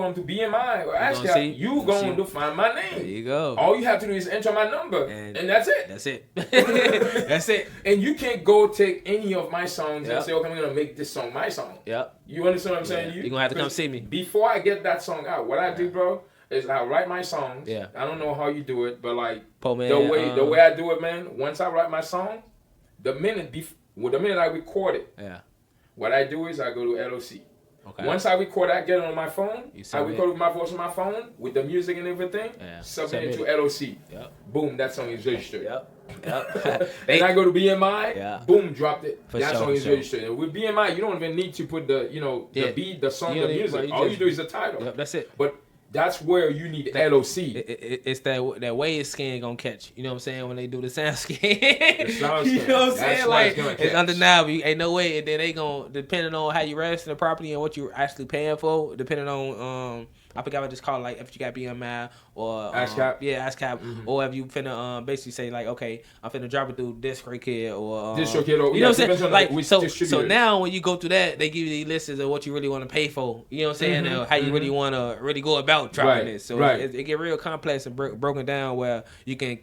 on to BMI or ASCAP, you going to find my name. There you go. All you have to do is enter my number, and that's it. That's it. That's it. And you can't go take any of my songs and say, okay, I'm going to make this song my song. Yep. You understand what I'm saying? You're going to have to come see me. Before I get that song out, what I do, bro, is I write my songs. Yeah. I don't know how you do it, but like the way I do it, man, once I write my song, the minute I record it, what I do is I go to LOC. Okay. Once I record, I get it on my phone. I record with my voice on my phone with the music and everything. Submit it to LOC. Yep. Boom, that song is registered. Yep. And I go to BMI. Boom, dropped it. That song is registered. And with BMI, you don't even need to put the the beat, the song, the music. All you do is the title. Yep, that's it. But that's where you need LOC. It's that wave scan gonna catch. You know what I'm saying? When they do the sound scan. The sound scan. You know what I'm saying? Like it's undeniable. Ain't no way. And then they gonna, depending on how you register the property and what you're actually paying for, depending on I forgot what it's called, like if you got BMI or ASCAP. ASCAP, or if you finna basically say like, okay, I'm finna drop it through DistroKid or DistroKid, or you know what I'm saying? Like so now when you go through that, they give you the lists of what you really want to pay for. You know what I'm saying? And how you really want to really go about dropping it. So it get real complex and broken down where you can,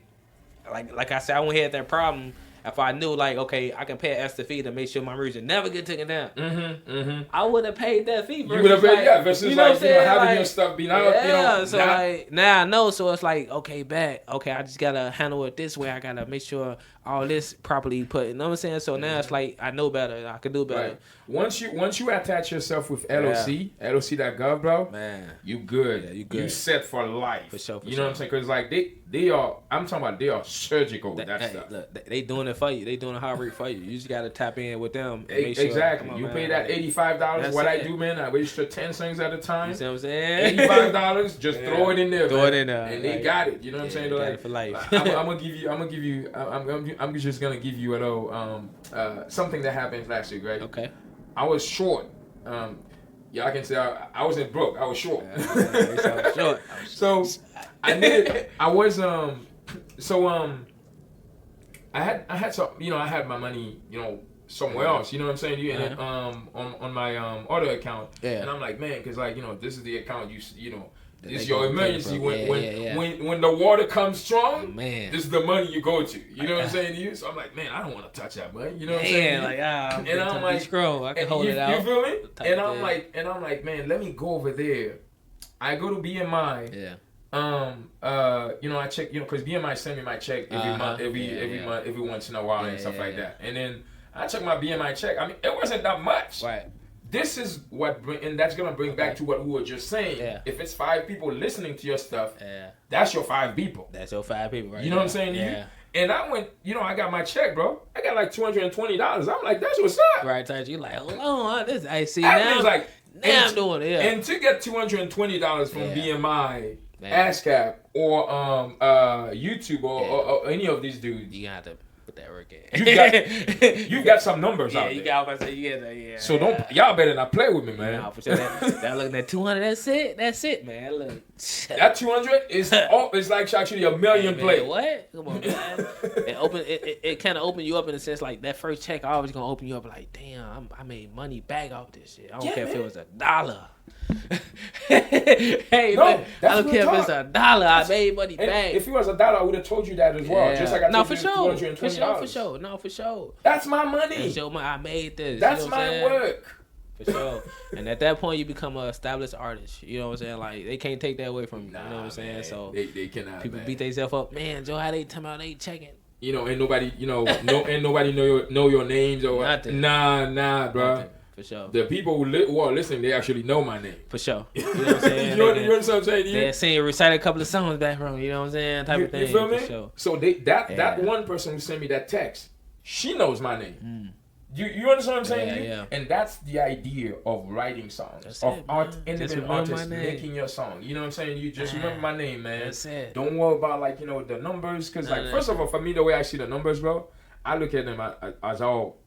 like I said, I won't have that problem if I knew like, okay, I can pay an extra fee to make sure my music never get taken down, Mm-hmm. I would have paid that fee. You would have paid, like, versus you know like, having like, your stuff be out. Yeah, so like now I know. So it's like, okay, I just gotta handle it this way. I gotta make sure all this properly put. You know what I'm saying? So now it's like I know better. I can do better. Right. Once you attach yourself with LOC.gov, bro, man, you good. Yeah, you good. You set for life. For sure. You know what I'm saying? Because like they are. I'm talking about they are surgical with that stuff. Look, they doing it for you. They doing a hard work for you. You just gotta tap in with them. Exactly. Sure, you pay that $85. What I do, man, I register 10 things at a time. You see what I'm saying? $85. Just throw it in there. Throw it in there, and they got it. You know what I'm saying? Got like it for life. I'm gonna give you. I'm just gonna give you a little something that happened last week, right? Okay. I was short. I can say I wasn't broke. I was short. Short. So I needed. I was I had some. I had my money. Somewhere else. You know what I'm saying? And on my other account. Yeah. And I'm like, man, because like this is the account this is your emergency when the water comes strong. Man, this is the money you go to. You know what I'm saying to you? So I'm like, man, I don't want to touch that money. You know what I'm saying? And I'm like, scroll. I can hold it out. You feel me? And I'm like, man, let me go over there. I go to BMI. Yeah. I check, because BMI send me my check every month, every once in a while and stuff like that. And then I check my BMI check. I mean, it wasn't that much. Right. This is and that's gonna bring back to what we were just saying. Yeah. If it's 5 people listening to your stuff, that's your 5 people. That's your 5 people, right? You know what I'm saying? Yeah. And I went, I got my check, bro. I got like $220. I'm like, that's what's up. Right, Taj. You like, hold on, this I see I now. Was like, now I'm doing it. Yeah. And to get $220 from BMI, ASCAP, or YouTube, or any of these dudes, you got to put that work in. You got some numbers out there. You got to say, yeah. So y'all better not play with me, man. No, for sure. That looking at 200. That's it, man. Look. That 200 is it's like actually a million play. What? Come on, man. It kind of opened you up in a sense like that first check always gonna open you up like, damn, I made money back off this shit. I don't care if it was $1. Hey, man, I don't care if it's $1. I made money back. If it was $1, I would have told you that as well. Yeah. Just like I told you $220. For sure. No, for sure. That's my money. That's your money. I made this. That's my work. For sure. And at that point, you become an established artist. You know what I'm saying? Like, they can't take that away from you. You know what I'm saying? Man. So they cannot. People beat themselves up. Man, Joe, how they tell me they checking? Ain't nobody, ain't nobody know your names or nothing. Nah, bro. Nothing. For sure. The people who are listening, they actually know my name. For sure. You know what I'm saying? You understand what I'm saying? They seen recite a couple of songs back from, you know what I'm saying? Type of thing. You feel me? For sure. So that one person who sent me that text, she knows my name. Mm. You understand what I'm saying? Yeah. And that's the idea of writing songs, independent artists making your song. You know what I'm saying? You just remember my name, man. That's it. Don't worry about the numbers, because first of all, for me, the way I see the numbers, bro, I look at them as all.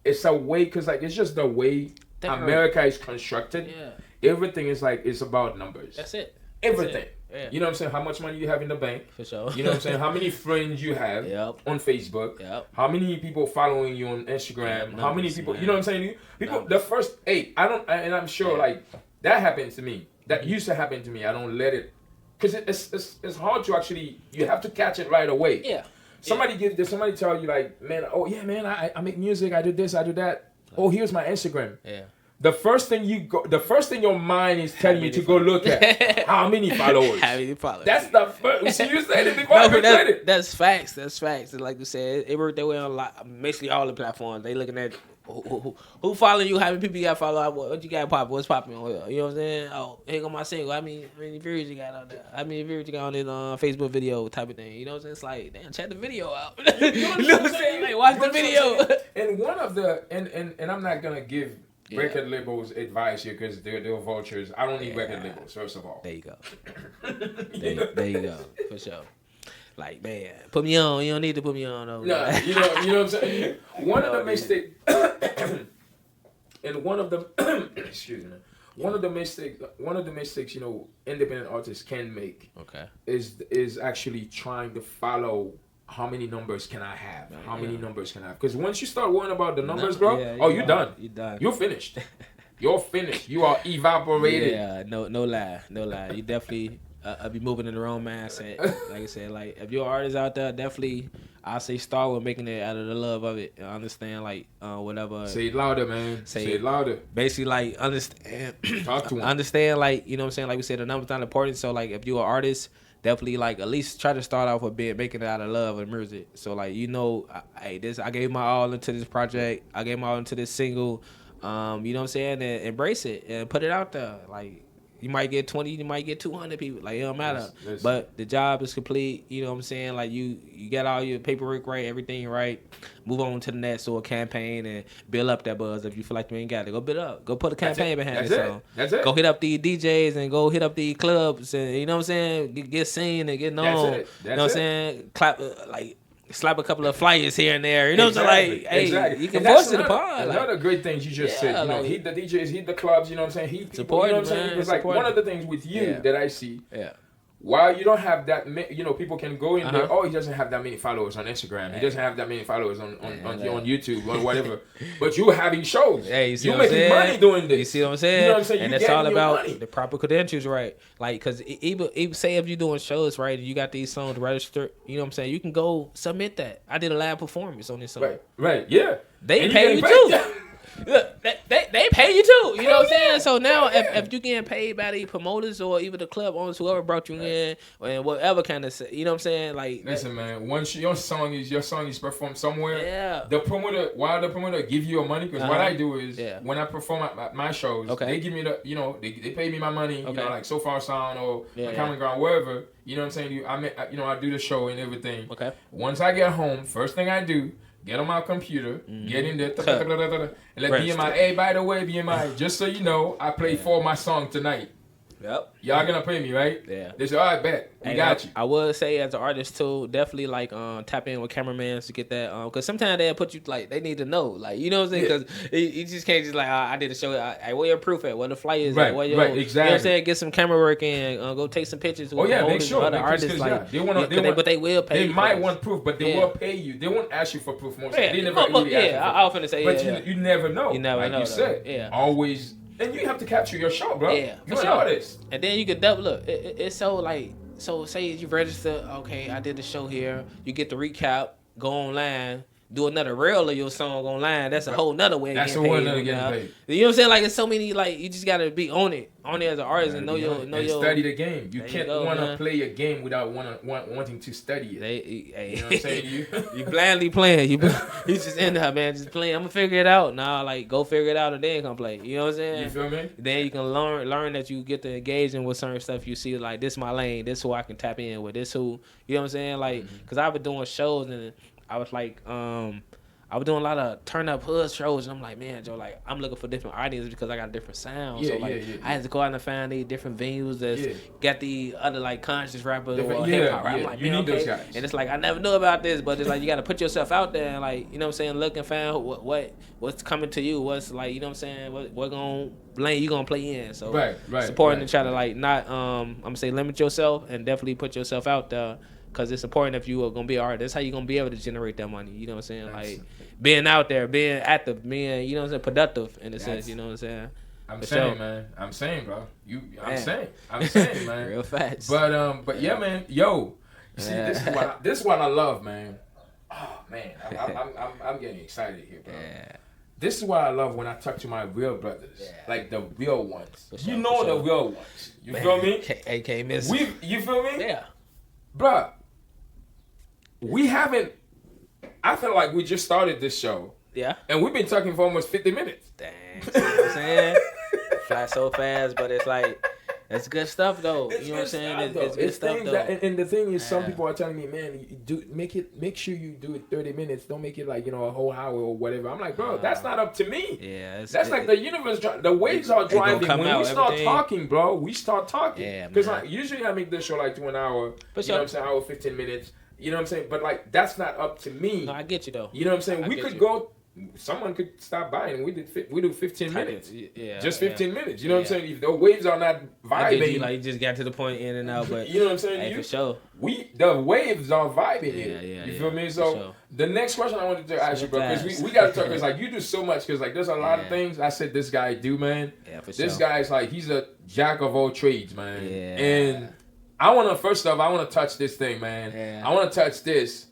It's a way, because it's just the way America is constructed. Yeah. Everything is it's about numbers. That's it. Everything. That's it. Yeah. You know what I'm saying? How much money you have in the bank. For sure. You know what I'm saying? How many friends you have on Facebook. Yep. How many people following you on Instagram. How many people, you know what I'm saying? People, the first, and I'm sure that happened to me. That used to happen to me. I don't let it, because it's hard to actually, you have to catch it right away. Yeah. Somebody tell you man, I make music, I do this, I do that. Oh, here's my Instagram. Yeah. The first thing your mind is telling you to go look at how many followers. How many followers? That's the first. See, you said it before. That's facts. That's facts. And like you said, it worked that way on basically all the platforms. They looking at who following you, how many people you got follow, what you got popping, what's popping on here. You know what I'm saying? Oh, here go my single. How many views you got out there? How many views you got on this Facebook video type of thing? You know what I'm saying? It's like, damn, check the video out. You know what I'm saying? Like, watch the video. And one of the and I'm not gonna give record labels advice here, because they're vultures. I don't need record labels, first of all. There you go. there you go. For sure. Like, man, put me on. You don't need to put me on though. No, you know what I'm saying? One of the mistakes and one of the excuse me. One of the mistakes, independent artists can make is actually trying to follow how many numbers can I have? How many numbers can I have? Because once you start worrying about the numbers, bro, you're done. You're done. You're finished. You're finished. You are evaporated. Yeah, no lie. You definitely be moving in the wrong mindset. Like I said, like if you're an artist out there, definitely I say start with making it out of the love of it. Understand like whatever. Say it louder, man. Say it louder. Basically, like understand. Talk to him. Understand, like you know what I'm saying. Like we said, the number's not important. So like if you're an artist, definitely like at least try to start off with making it out of love and music. So like I gave my all into this project. I gave my all into this single. You know what I'm saying, and embrace it and put it out there. Like you might get 20, you might get 200 people. Like it don't matter. Listen. But the job is complete. You know what I'm saying? Like you got all your paperwork right, everything right. Move on to the next or campaign and build up that buzz. If you feel like you ain't got it, go build up. Go put a campaign behind it. So That's it. Go hit up the DJs and go hit up the clubs and you know what I'm saying. Get seen and get known. That's you know what I'm saying? Clap slap a couple of flyers here and there. You know what I'm saying? Like, hey, you can voice it upon. Another great thing you just said. You know, hit the DJs, hit the clubs. You know what I'm saying? Support, you know what I'm saying? It's like one of the things with you that I see. Yeah. While you don't have that, you know, people can go in there. Oh, he doesn't have that many followers on Instagram. He doesn't have that many followers on YouTube or whatever. But you having shows. Hey, you see you what I'm making saying? money doing this. You see what I'm saying? You know what I'm saying? And it's all about the proper credentials, right? Like, because even say if you're doing shows, right, and you got these songs registered, you know what I'm saying? You can go submit that. I did a live performance on this song. Right, yeah. They pay you too. Look, they pay you too. You know what I'm saying? So now, if you getting paid by the promoters or even the club owners, whoever brought you in, and whatever kind of, you know what I'm saying? Like, listen, man. Once your song is performed somewhere, the promoter give you your money, because what I do is when I perform at my shows, they give me they pay me my money, you know, like So Far Sound or Common Ground, wherever. You know what I'm saying? I do the show and everything. Okay. Once I get home, first thing I do. Get on my computer, get in there, and let BMI. Hey, by the way, BMI, just so you know, I played 4 of my song tonight. Yep. Y'all gonna pay me, right? Yeah. They say, all right, bet. We got you. I would say as an artist too, definitely like tap in with cameramans to get that because sometimes they'll put you like they need to know, like you know what I'm saying, because you just can't just like I did a show. Where your proof at? Where the flyers at? Where your, right, exactly. You know what I'm saying? Get some camera work in. Go take some pictures. With make sure. Other artists like but they will pay. They might want proof, but they will pay you. They won't ask you for proof most. They never really ask you for I was finna say, but you never know. You never know. You said, always. And you have to capture your show, bro. Yeah, you're an artist. And then you can double look. It's so like say you register. Okay, I did the show here. You get the recap. Go online. Do another reel of your song online. That's a whole nother way. That's a whole nother getting paid. You know what I'm saying? Like it's so many. Like you just gotta be on it as an artist and know your study the game. You can't want to play a game without wanting to study it. You know what I'm saying? You blindly playing. You just in there, man, just playing. I'm gonna figure it out. Nah, like go figure it out and then come play. You know what I'm saying? You feel me? Then you can learn that you get to engage in with certain stuff. You see like this my lane. This who I can tap in with. This who you know what I'm saying? Like because I've been doing shows and I was like I was doing a lot of turn up hood shows, and I'm like, man, Joe, like I'm looking for different audiences because I got a different sound. So like I had to go out and find these different venues that got the other like conscious rappers or hip hop. Right? I'm like, you need those guys. And it's like I never knew about this, but it's like you got to put yourself out there and like you know what I'm saying, look and find what's coming to you, what's like you know what I'm saying, what lane you gonna play in. So supporting and try to like not I'm gonna say limit yourself and definitely put yourself out there. Because it's important if you are going to be an artist. That's how you're going to be able to generate that money. You know what I'm saying? Like, being out there, being active, being, you know what I'm saying, productive in a sense. You know what I'm saying? I'm saying, man. I'm saying, bro. I'm saying, man. Real facts. But yeah, man. Yo, see, this is what I love, man. Oh, man. I'm getting excited here, bro. Yeah. This is what I love when I talk to my real brothers. Yeah. Like, the real ones. The real ones. You feel me? AK Miss. You feel me? Yeah. Bruh. We haven't. I feel like we just started this show. Yeah. And we've been talking for almost 50 minutes. Dang. You know what I'm saying? Fly so fast, but it's like, it's good stuff though. You know what I'm saying? It's good stuff though. And the thing is, some people are telling me, man, make sure you do it 30 minutes. Don't make it like, a whole hour or whatever. I'm like, bro, that's not up to me. Yeah. That's like the universe, the waves are driving. When we start talking, bro, we start talking. Yeah, because usually I make this show like to an hour. You know what I'm saying? Hour, 15 minutes. You know what I'm saying? But like, that's not up to me. No, I get you though. You know what I'm saying? We could go. Someone could stop by and we do 15 minutes. Yeah, just 15 minutes. You know what I'm saying? If the waves are not vibing, like you just got to the point in and out. But you know what I'm saying? Hey, for sure. The waves are vibing. You feel me? So the next question I wanted to ask you, bro, because we got to talk. Because like you do so much. Because like there's a lot of things I said this guy do, man. Yeah, for sure. This guy's like he's a jack of all trades, man. Yeah. And I want to touch this thing, man. Yeah. I want to touch this.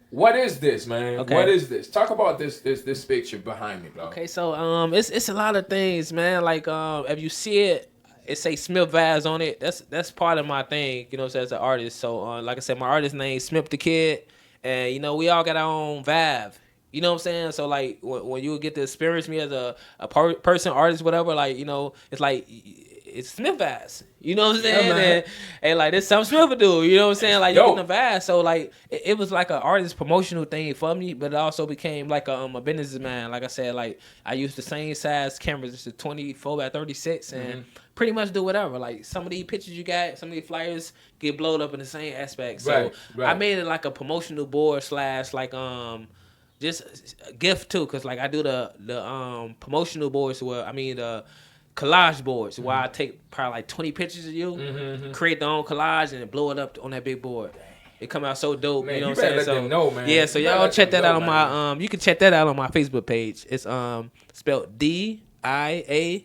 What is this, man? Okay. What is this? Talk about this picture behind me, bro. Okay, so it's a lot of things, man. Like if you see it, it say Smith Vibes on it. That's part of my thing, you know, as an artist. So like I said, my artist name Smith the Kid, and you know we all got our own vibe. You know what I'm saying? So like when you get to experience me as a person, artist, whatever, like you know, it's like it's Smith vibes. You know what I'm saying? And like this something Smith would do. You know what I'm saying? Like you get the vibe. So like it was like an artist promotional thing for me, but it also became like a businessman. Like I said, like I used the same size cameras, it's a 24x36, and pretty much do whatever. Like some of these pictures you got, some of these flyers get blown up in the same aspect. So I made it like a promotional board / like just a gift too, cause like I do the promotional boards where the collage boards where I take probably like 20 pictures of you, create their own collage and blow it up on that big board. It come out so dope, man, you know what I'm saying? Let them know, man. Yeah, so y'all check that out on my you can check that out on my Facebook page. It's spelled DIAUNTA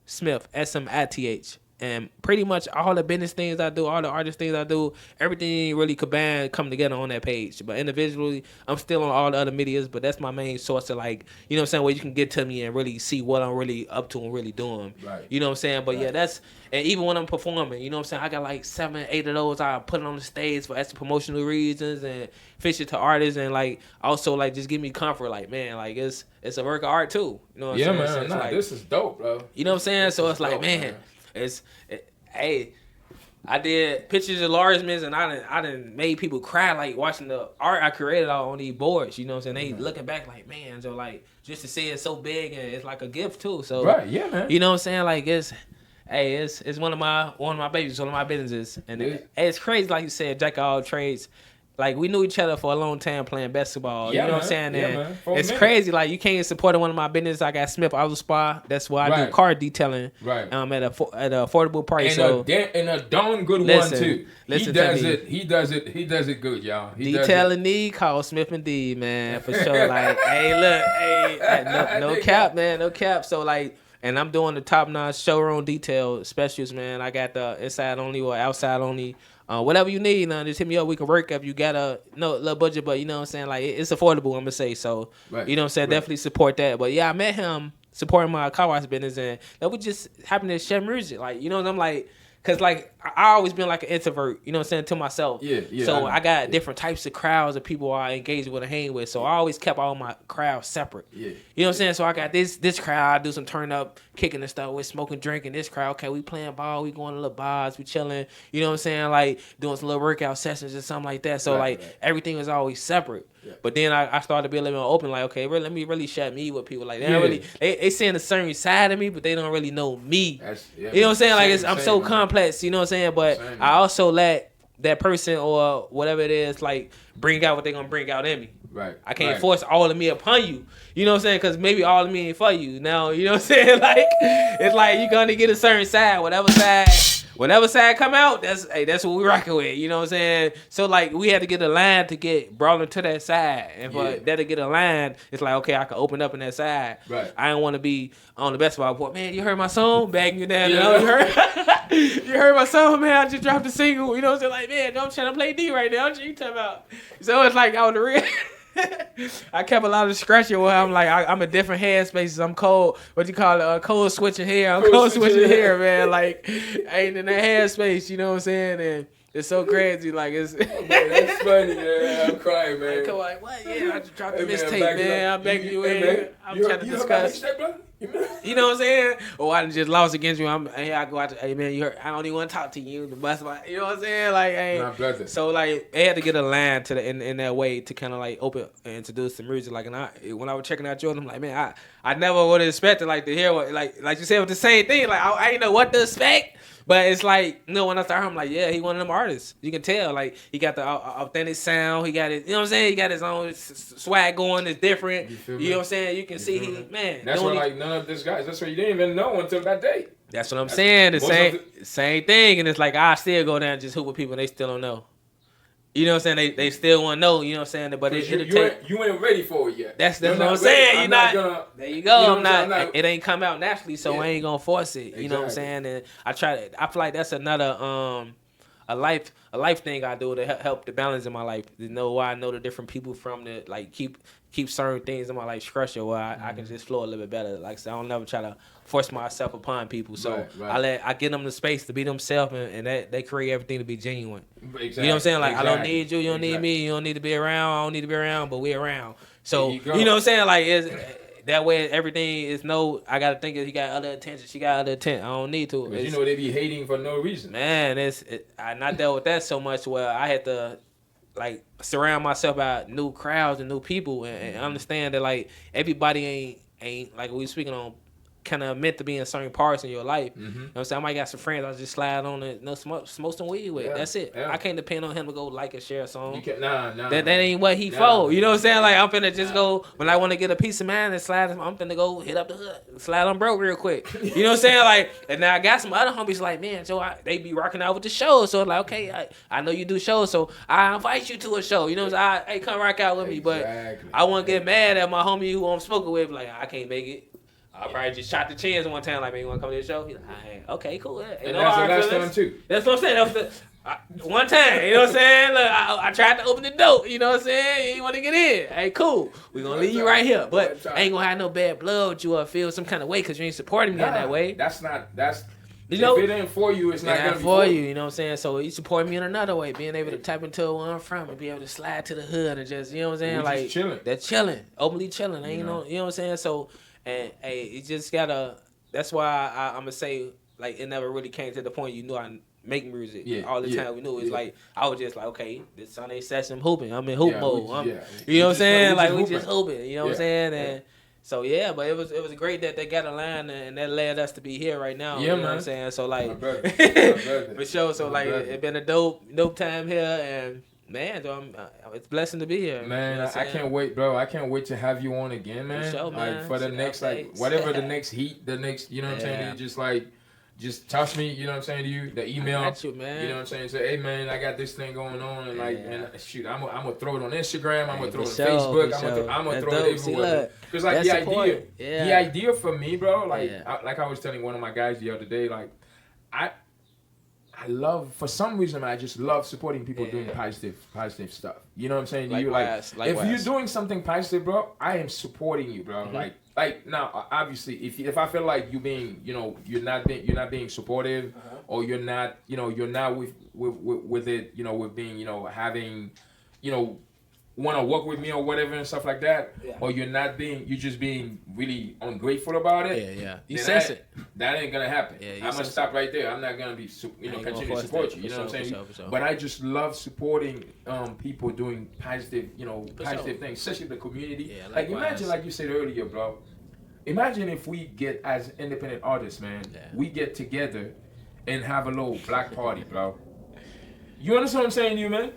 Smith SMITH. And pretty much all the business things I do, all the artist things I do, everything really come together on that page. But individually, I'm still on all the other medias, but that's my main source of like, you know what I'm saying, where you can get to me and really see what I'm really up to and really doing. Right. You know what I'm saying? But yeah, and even when I'm performing, you know what I'm saying, I got like 7, 8 of those I put on the stage for extra promotional reasons and fish it to artists and like also like just give me comfort, like man, like it's a work of art too. You know what I'm saying? Man, So it's like, this is dope, bro. You know what I'm saying? So it's like, man. Hey, I did pictures of Larsman's and I done made people cry like watching the art I created on these boards. You know what I'm saying? They looking back like, man, so like just to see it so big and it's like a gift too. So man. You know what I'm saying? Like it's one of my babies, one of my businesses, and it's crazy like you said, jack of all trades. Like, we knew each other for a long time playing basketball. You know what I'm saying? And it's crazy. Like, you can't support one of my business. I got Smith Auto Spa. That's why I do car detailing. Right. At an affordable price. And a darn good one, too. He does it good, y'all. Detailing need, call Smith and D, man, for sure. Like, hey, look. No cap, man. No cap. So, like, and I'm doing the top-notch showroom detail specials, man. I got the inside only or outside only. Whatever you need, just hit me up. We can work if you got a little budget, but you know what I'm saying? Like, it's affordable, I'm going to say. So, you know what I'm saying? Definitely support that. But yeah, I met him supporting my car wash business, and that would just happen to share music. Like, you know what I'm like? Because, like, I always been like an introvert, you know what I'm saying, to myself. Yeah. So I got different types of crowds of people I engage with and hang with. So I always kept all my crowds separate. Yeah. You know what I'm saying? So I got this crowd, I do some turn up, kicking and stuff with smoking, drinking. This crowd, okay, we playing ball, we going to little bars, we chilling. You know what I'm saying? Like, doing some little workout sessions or something like that. So, everything was always separate. Yeah. But then I started to be a little more open, like, okay, let me really share me with people. Like, they don't really, they seeing a certain side of me, but they don't really know me. You know what I'm saying? Like, I'm so complex, you know what I'm saying? But I also let that person or whatever it is, like, bring out what they're going to bring out in me. Right. I can't force all of me upon you. You know what I'm saying? Because maybe all of me ain't for you. Now, you know what I'm saying? Like, it's like you're going to get a certain side, whatever side come out, that's what we rocking with. You know what I'm saying? So, like, we had to get a line to get brought into that side. And for that to get a line, it's like, okay, I can open up in that side. Right. I don't want to be on the basketball court. Man, you heard my song? Bagging you down. Yeah. You heard my song, man? I just dropped a single. You know what I'm saying? Like, man, I'm trying to play D right now. What you talking about? So, it's like, on the real... I kept a lot of scratching where I'm like, I'm in different headspaces. I'm cold. What you call it? Code switching here. I'm code switching here, man. Like, I ain't in that headspace. You know what I'm saying? And it's so crazy. Like, it's. Man, that's funny, man. I'm crying, man. Like, come on, what? Yeah, I just dropped a mixtape, man. I'm begging you in. I'm trying to discuss. You know what I'm saying? Or I just lost against you. I go out to, hey man, you heard, I don't even want to talk to you. The bus, you know what I'm saying? Like, hey. My brother. So like, they had to get a line to in that way to kind of like open and introduce the music. Like, and when I was checking out Jordan, I'm like, man, I never would have expected like to hear what like you said with the same thing. Like, I didn't know what to expect. But it's like, you know, when I started, I'm like, yeah, he one of them artists. You can tell, like, he got the authentic sound. He got it, you know what I'm saying? He got his own swag going. It's different. You know what I'm saying? You can see man. That's why, like, none of these guys, that's why you didn't even know until that day. That's what I'm saying. The same thing. And it's like, I still go down and just hoop with people and they still don't know. You know what I'm saying? They still want to know. You know what I'm saying? But you ain't ready for it yet. That's what I'm saying. You're not gonna, there you go. You know I'm not. It ain't come out naturally, so I ain't gonna force it. You know what I'm saying? And I feel like that's another a life thing I do to help the balance in my life. To know why I know the different people from the like keep certain things in my life structured where I can just flow a little bit better. Like so I don't never try to force myself upon people. So I give them the space to be themselves and that they create everything to be genuine. Exactly. You know what I'm saying? Like I don't need you, you don't need me, you don't need to be around, I don't need to be around, but we're around. So you know what I'm saying? Like that way everything is I gotta think he got other attention, she got other attention. I don't need to. You know they be hating for no reason. Man, I not dealt with that so much where I had to like surround myself by new crowds and new people and understand that like everybody ain't like we speaking on kind of meant to be in certain parts in your life. You know what I'm saying? I might got some friends I just slide on and smoke some weed with. Yeah, that's it. Yeah. I can't depend on him to go like and share a song. That ain't what he for. You know what I'm saying? Like I'm finna just go when I want to get a piece of mind and slide. I'm finna go hit up the hood, slide on bro real quick. You know what I'm saying? Like and now I got some other homies like man, Joe, they be rocking out with the show. So like okay, I know you do shows, so I invite you to a show. You know what I'm saying? Hey, come rock out with me. But I won't get mad at my homie who I'm smoking with. Like I can't make it. I probably just shot the chance one time, like, man, you want to come to the show? He's like, okay, cool. And that's the last time, too. That's what I'm saying. That was one time, you know what I'm saying? Look, I tried to open the door, you know what I'm saying? You want to get in. Hey, cool. We're going to leave you right here. But I ain't going to have no bad blood with you or feel some kind of way because you ain't supporting me in that way. You know, if it ain't for you, it's not going to be for you. You know what I'm saying? So you support me in another way, being able to tap into where I'm from and be able to slide to the hood and just, you know what I'm saying? We're like just chilling. They're chilling, openly chilling. Ain't no, you know what I'm saying? So, and hey, it just gotta. That's why I'm gonna say like it never really came to the point you knew I make music all the time. We knew it's like I was just like okay, this Sunday session I'm hooping. I'm in hoop mode. You know what I'm saying? Like we just hooping. You know what I'm saying? And so but it was great that they got a line and that led us to be here right now. Yeah, you know what I'm saying? So like for sure. So like it been a dope time here and. Man, it's a blessing to be here. Man, you know I can't wait, bro. I can't wait to have you on again, man. For sure, man. Like for the next, like whatever the next heat, the next, you know what I'm saying? You just touch me, you know what I'm saying to you, the email. I got you, man. You know what I'm saying? Say, hey man, I got this thing going on, and like, and shoot, I'm gonna throw it on Instagram. I'm gonna throw it on Facebook. I'm gonna throw it everywhere. Because like the idea for me, bro, like I was telling one of my guys the other day, like I love, for some reason, I just love supporting people doing positive stuff. You know what I'm saying? Likewise. If you're doing something positive, bro, I am supporting you, bro. Like now, obviously, if I feel like you being, you know, you're not being supportive, or you're not with it, you know, with being, you know, having, you know, want to work with me or whatever and stuff like that, or you're just being really ungrateful about it. You sense it. That ain't gonna happen. I'm gonna stop right there. I'm not gonna be, continue to support you. You know what I'm saying? For sure. But I just love supporting people doing positive, positive things, especially the community. Like imagine, like you said earlier, bro. Imagine if we get as independent artists, man, we get together and have a little black party, bro. You understand what I'm saying to you, man?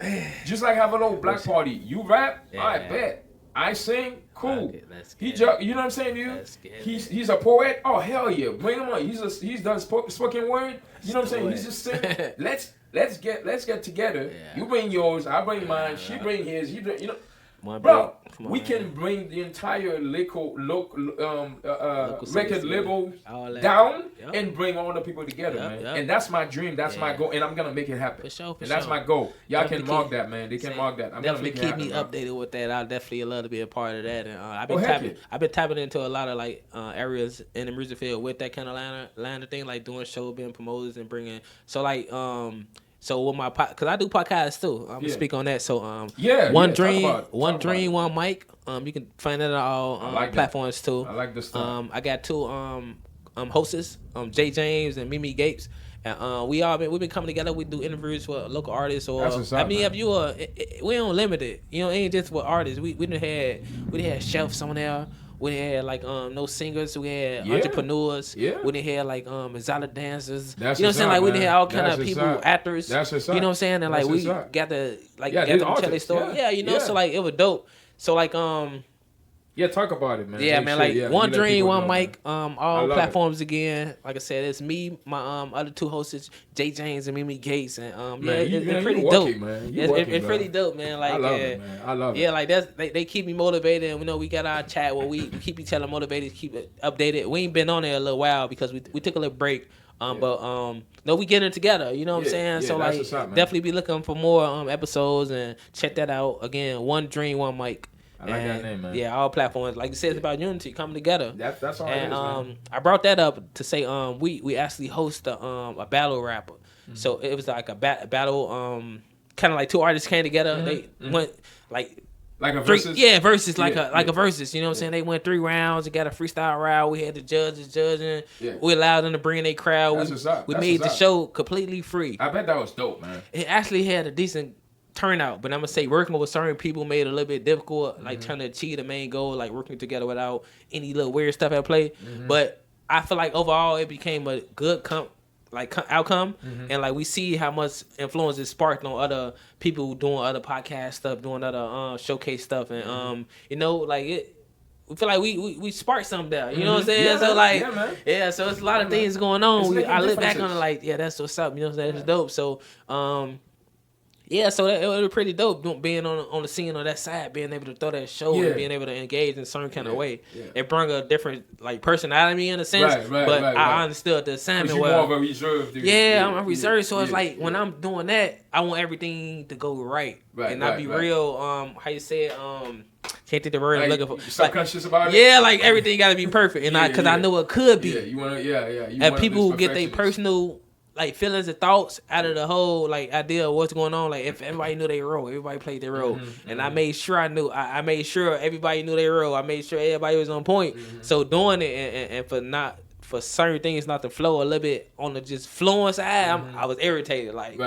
Just like have a little black party. You rap, I bet. I sing, cool. Okay, you know what I'm saying to you? He's a poet. Oh hell yeah, bring him on. He's done spoken word. You know what I'm saying? He's just singing. Let's get together. You bring yours, I bring mine. She bring his. You know. Bro, we can bring the entire record label down and bring all the people together, man. And that's my dream. That's my goal. And I'm going to make it happen. For sure. That's my goal. Y'all can mark that, man. They can mark that. I'm going to make it happen. Definitely keep me updated with that. I'll definitely love to be a part of that. And I've been tapping into a lot of like areas in the music field with that kind of line of thing, like doing show, being promoters and bringing. So like So with my because I do podcasts too. I'm gonna speak on that. So one dream, one mic. You can find that on all platforms too. I like this stuff. I got two hosts, Jay James and Mimi Gates. And we've been coming together. We do interviews for local artists, or if you we don't limit it. You know, it ain't just for artists. We done had chefs on there. We done had like no singers. We had entrepreneurs. We done had like exotic dancers. You know what I'm saying? Like we done had all kind of people, actors. You know what I'm saying? And like we got to tell their story. Yeah, you know. So like it was dope. So like Yeah, talk about it, man. Yeah, man. Like one dream, one mic. Man. All platforms again. Like I said, it's me, my other two hosts, Jay James and Mimi Gates, and it's pretty dope. Man. It's pretty dope, man. Like I love it, man. I love it. Yeah, like they keep me motivated, and we got our chat where we keep each other motivated, keep it updated. We ain't been on there a little while because we took a little break. But we getting it together. You know what I'm saying? So like, definitely be looking for more episodes and check that out. Again, one dream, one mic. I like that name, man. Yeah, all platforms. Like you said, it's about unity coming together. That's all and, it is, man. I brought that up to say we actually host a battle rapper. Mm-hmm. So it was like a battle kind of like two artists came together. Mm-hmm. They went like a versus? Versus like a versus. You know what I'm saying? They went 3 rounds and got a freestyle round. We had the judges judging. Yeah. We allowed them to bring in their crowd. We made the show completely free. I bet that was dope, man. It actually had a decent turnout, but I'm gonna say working with certain people made it a little bit difficult, like trying to achieve the main goal, like working together without any little weird stuff at play. Mm-hmm. But I feel like overall it became a good outcome, and like we see how much influence it sparked on other people doing other podcast stuff, doing other showcase stuff, and like it. We feel like we sparked something there. You know what I'm saying? Yeah, so like, so it's a lot of things going on. I look back on it like, that's what's up. You know what I'm saying? It's dope. So so it was pretty dope being on the scene on that side, being able to throw that show and being able to engage in a certain kind of way. Yeah. It brought a different like personality in a sense, but I understood the assignment well. More of a reserved dude. I'm reserved, so it's like when I'm doing that, I want everything to go right and not be real. How you say it? Can't think the word I'm looking for. Subconscious about it. Yeah, like everything got to be perfect, and because I know it could be. Yeah, you want to. And people get their personal like feelings and thoughts out of the whole like idea of what's going on. Like if everybody knew their role, everybody played their role, and I made sure I made sure everybody knew their role. I made sure everybody was on point. So doing it and for certain things not to flow a little bit on the just flowing side, I was irritated. Like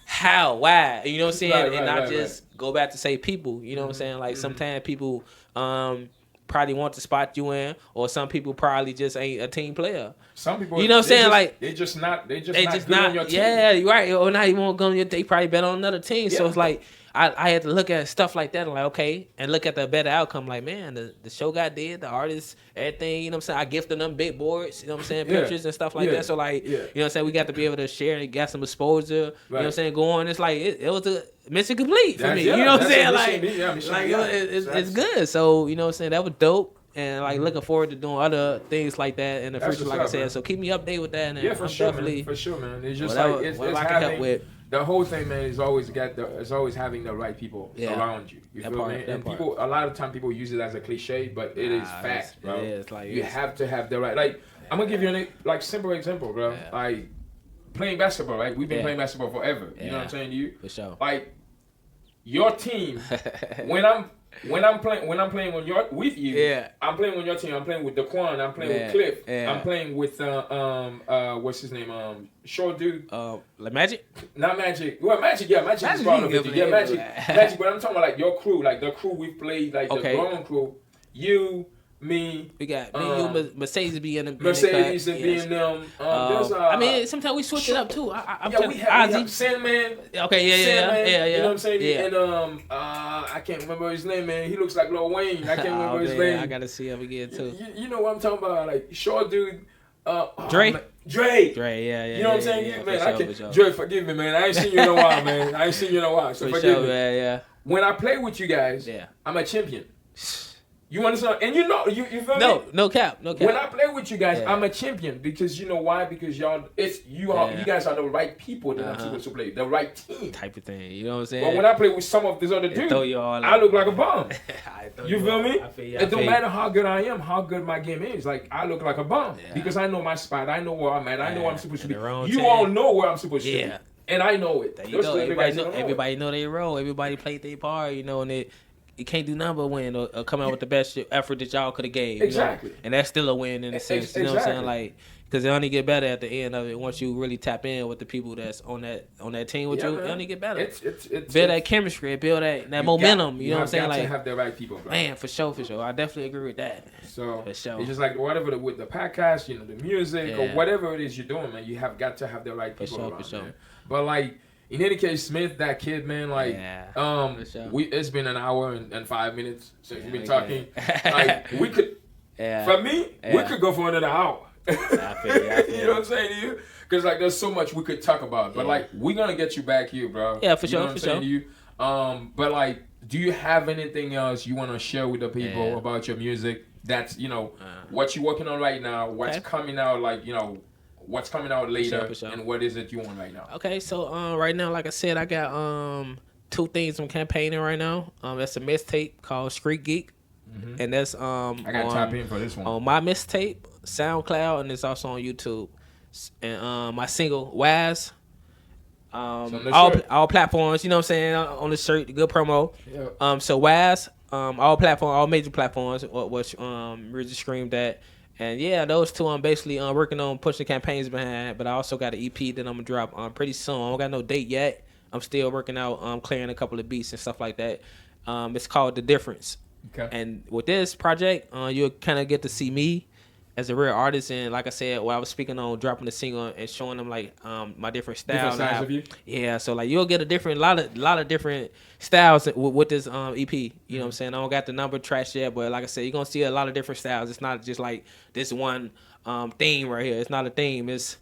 how, why, you know what I'm saying, and not just go back to say people. You know what I'm saying? Like sometimes people probably want to spot you in, or some people probably just ain't a team player. Some people, you know what I'm saying, like they just not good on your team. Yeah, you're right. Or not even want to go on your. They probably bet on another team. Yeah. So it's like I had to look at stuff like that and like okay, and look at the better outcome. Like man, the show got did, the artists, everything. You know what I'm saying? I gifted them big boards. You know what I'm saying? Pictures and stuff like that. So like you know what I'm saying? We got to be able to share and get some exposure. You know what I'm saying? Go on. It's like it was a mission complete for me. You know what I'm saying? It's good. So you know what I'm saying? That was dope. And like looking forward to doing other things like that in the future, like I said. Man. So keep me updated with that. And for sure, man. For sure, man. It's just like it's having the whole thing, man. Is always having the right people around you. You feel me? And people, a lot of time, people use it as a cliche, but it is fact, bro. It's like you have to have the right. Like I'm gonna give you a simple example, bro. Yeah. Like playing basketball, right? We've been playing basketball forever. You know what I'm saying to you? For sure. Like your team, when I'm playing with you, I'm playing with your team. I'm playing with Daquan. I'm playing with Cliff. I'm playing with what's his name? Short dude. Like Magic? Not Magic. Well, Magic. Yeah, Magic is part of it. Yeah, Magic. Magic. But I'm talking about like your crew, like the crew we played, like the grown crew. You, me. We got me, you, Mercedes be in the Mercedes and being them. I mean, sometimes we switch it up too. We have Sandman. Okay, yeah. You know what I'm saying? Yeah. And I can't remember his name, man. He looks like Lil Wayne. I can't remember his name. I gotta see him again too. You know what I'm talking about? Like short dude. Dre. Yeah. You know what I'm saying? Man, I can't. Dre, forgive me, man. I ain't seen you in a while, man. So forgive me. Yeah. When I play with you guys, I'm a champion. You understand? And you feel me? No cap. When I play with you guys, I'm a champion because you know why? Because you guys are the right people that I'm supposed to play, the right team. Type of thing. You know what I'm saying? But when I play with some of these other dudes, I look like a bum. You feel me? It don't matter how good I am, how good my game is. Like I look like a bum because I know my spot. I know where I'm at. I know where I'm supposed to be. You all know where I'm supposed to be. And I know it. Everybody know their role. Everybody played their part, you know, and you can't do nothing but win or come out with the best effort that y'all could have gave. Exactly. You know? And that's still a win in a sense. You know what I'm saying? Like, because it only get better at the end of it once you really tap in with the people that's on that team with you. Man. It only get better. Build that chemistry, build that momentum. You know what I'm saying? Like, to have the right people, bro. Man, for sure. I definitely agree with that. So for sure. It's just like whatever with the podcast, you know, the music or whatever it is you're doing, man. You have got to have the right people around. For sure. Man. But like, in any case, Smith, that kid, man, like, it's been an hour and 5 minutes since we've been talking. Like, we could, for me, we could go for another hour. I feel you know what I'm saying to you? Because, like, there's so much we could talk about. But, like, we're going to get you back here, bro. Yeah, for you know sure, what I'm saying to you? But, like, do you have anything else you want to share with the people about your music? That's, you know, what you're working on right now, what's coming out, like, you know, what's coming out later, and what is it you want right now? Okay, so right now, like I said, I got 2 things I'm campaigning right now. That's a mixtape called Street Geek, and that's I gotta tap in for this one. On my mixtape, SoundCloud, and it's also on YouTube. And my single Waz, all platforms. You know what I'm saying, on the shirt, good promo. Yeah. So Waz, all major platforms, which really screamed at. And yeah, those 2 I'm basically working on pushing campaigns behind. But I also got an EP that I'm gonna drop pretty soon. I don't got no date yet. I'm still working out clearing a couple of beats and stuff like that. It's called The Difference. Okay. And with this project, you'll kind of get to see me as a real artist. And like I said, while I was speaking on dropping the single and showing them like my different styles. Different sides of you? Yeah, so like you'll get a lot of different styles with this EP. You know what I'm saying? I don't got the number tracks yet, but like I said, you're gonna see a lot of different styles. It's not just like this one theme right here. It's not a theme. It's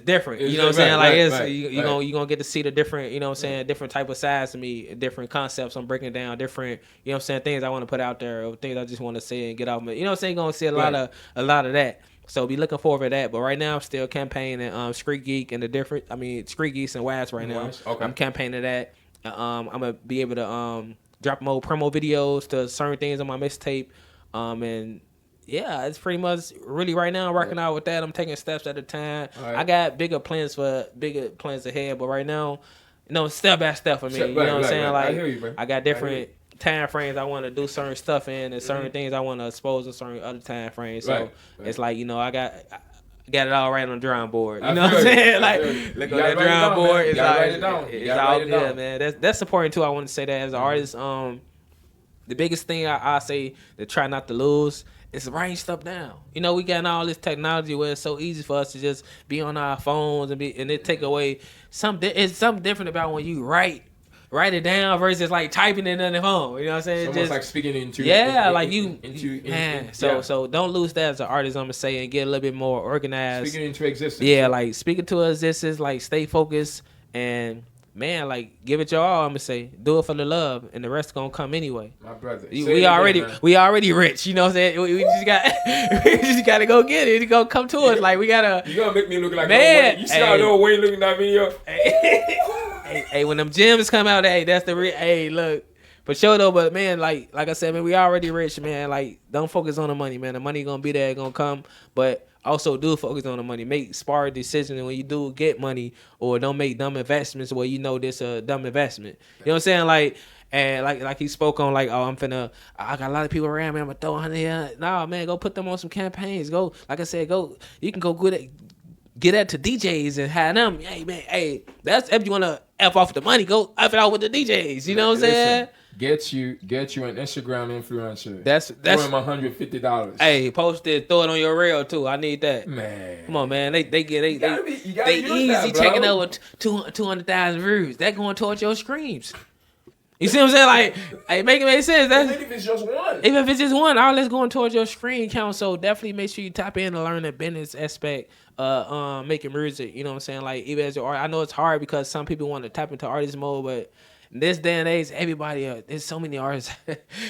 different. You know what I'm saying? You're gonna get to see the different, you know what I'm saying, different type of sides of me, different concepts I'm breaking down, different, you know what I'm saying, things I want to put out there, or things I just want to say and get out. You know what I'm saying? You're gonna see a lot of that. So be looking forward to that. But right now I'm still campaigning Street Geek and Street Geeks and Waz right now. Okay. I'm campaigning that. I'm gonna be able to drop more promo videos to certain things on my mixtape. And yeah, it's pretty much really right now I'm rocking out with that. I'm taking steps at a time. Right. I got bigger plans ahead, but right now, you know, step by step for me. You know what I'm saying? Like I got different time frames I want to do certain stuff in, and certain things I want to expose in certain other time frames. So it's like, you know, I got it all right on the drawing board. You know what I'm saying? Like, look on that drawing board. It's all good, man. That's important too. I want to say that as an artist, the biggest thing I say to try not to lose. It's writing stuff down. You know, we got all this technology where it's so easy for us to just be on our phones and it take away something. It's something different about when you write it down versus like typing it in the phone. You know what I'm saying? It's almost like speaking into So don't lose that as an artist. I'm gonna say, and get a little bit more organized. Speaking into existence. Yeah, like speaking to existence. Like stay focused and. Man, like give it your all. I'm gonna say, do it for the love, and the rest gonna come anyway. My brother, we already rich. You know what I'm saying? We just gotta go get it. It's gonna come to us. Like we gotta. You gonna make me look like man. You see how Lil Wayne looking at that video? Hey, when them gems come out, that's the real. Hey, look. For sure though, but man, like I said, man, we already rich, man. Like, don't focus on the money, man. The money gonna be there, gonna come, but also do focus on the money. Make smart decisions when you do get money, or don't make dumb investments where you know this a dumb investment. You know what I'm saying? Like, and like he spoke on, like, I got a lot of people around me. I'm gonna throw 100 here. Nah, man, go put them on some campaigns. Go, like I said, you can go get that to DJs and have them. Hey man, hey, that's if you wanna F off the money, go F it out with the DJs. You know what I'm saying? Get you an Instagram influencer. That's throw him $150. Hey, post it, throw it on your reel too. I need that. Man, come on, man. They easy that, checking over 200,000 views. That going towards your streams. You see what I'm saying? Like, hey, make sense. Even if it's just one. Even if it's just one, all that's going towards your screen count. So definitely make sure you tap in and learn the business aspect. Making music. You know what I'm saying? Like, even as an artist, I know it's hard because some people want to tap into artist mode, but in this day and age, everybody, there's so many artists.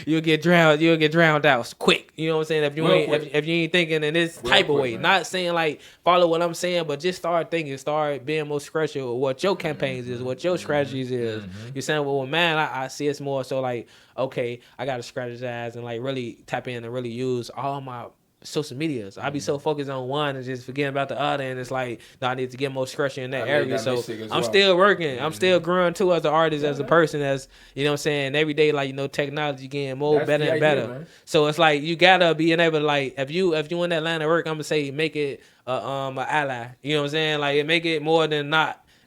You'll get drowned out quick. You know what I'm saying? If you ain't thinking in this type of way, man. Not saying like follow what I'm saying, but just start thinking, start being more structured with what your campaigns is, what your strategies is. You're saying, well, man, I see it's more so like, okay, I gotta strategize and like really tap in and really use all my social medias. I be so focused on one and just forgetting about the other, and it's like, no, I need to get more structure in that area. So I'm still working. I'm still growing too as an artist, as a person, as you know what I'm saying, every day, like, you know, technology getting more better and better. Man. So it's like you gotta be able to, like, if you in that line of work, I'm gonna say make it a ally. You know what I'm saying? Like, make it more than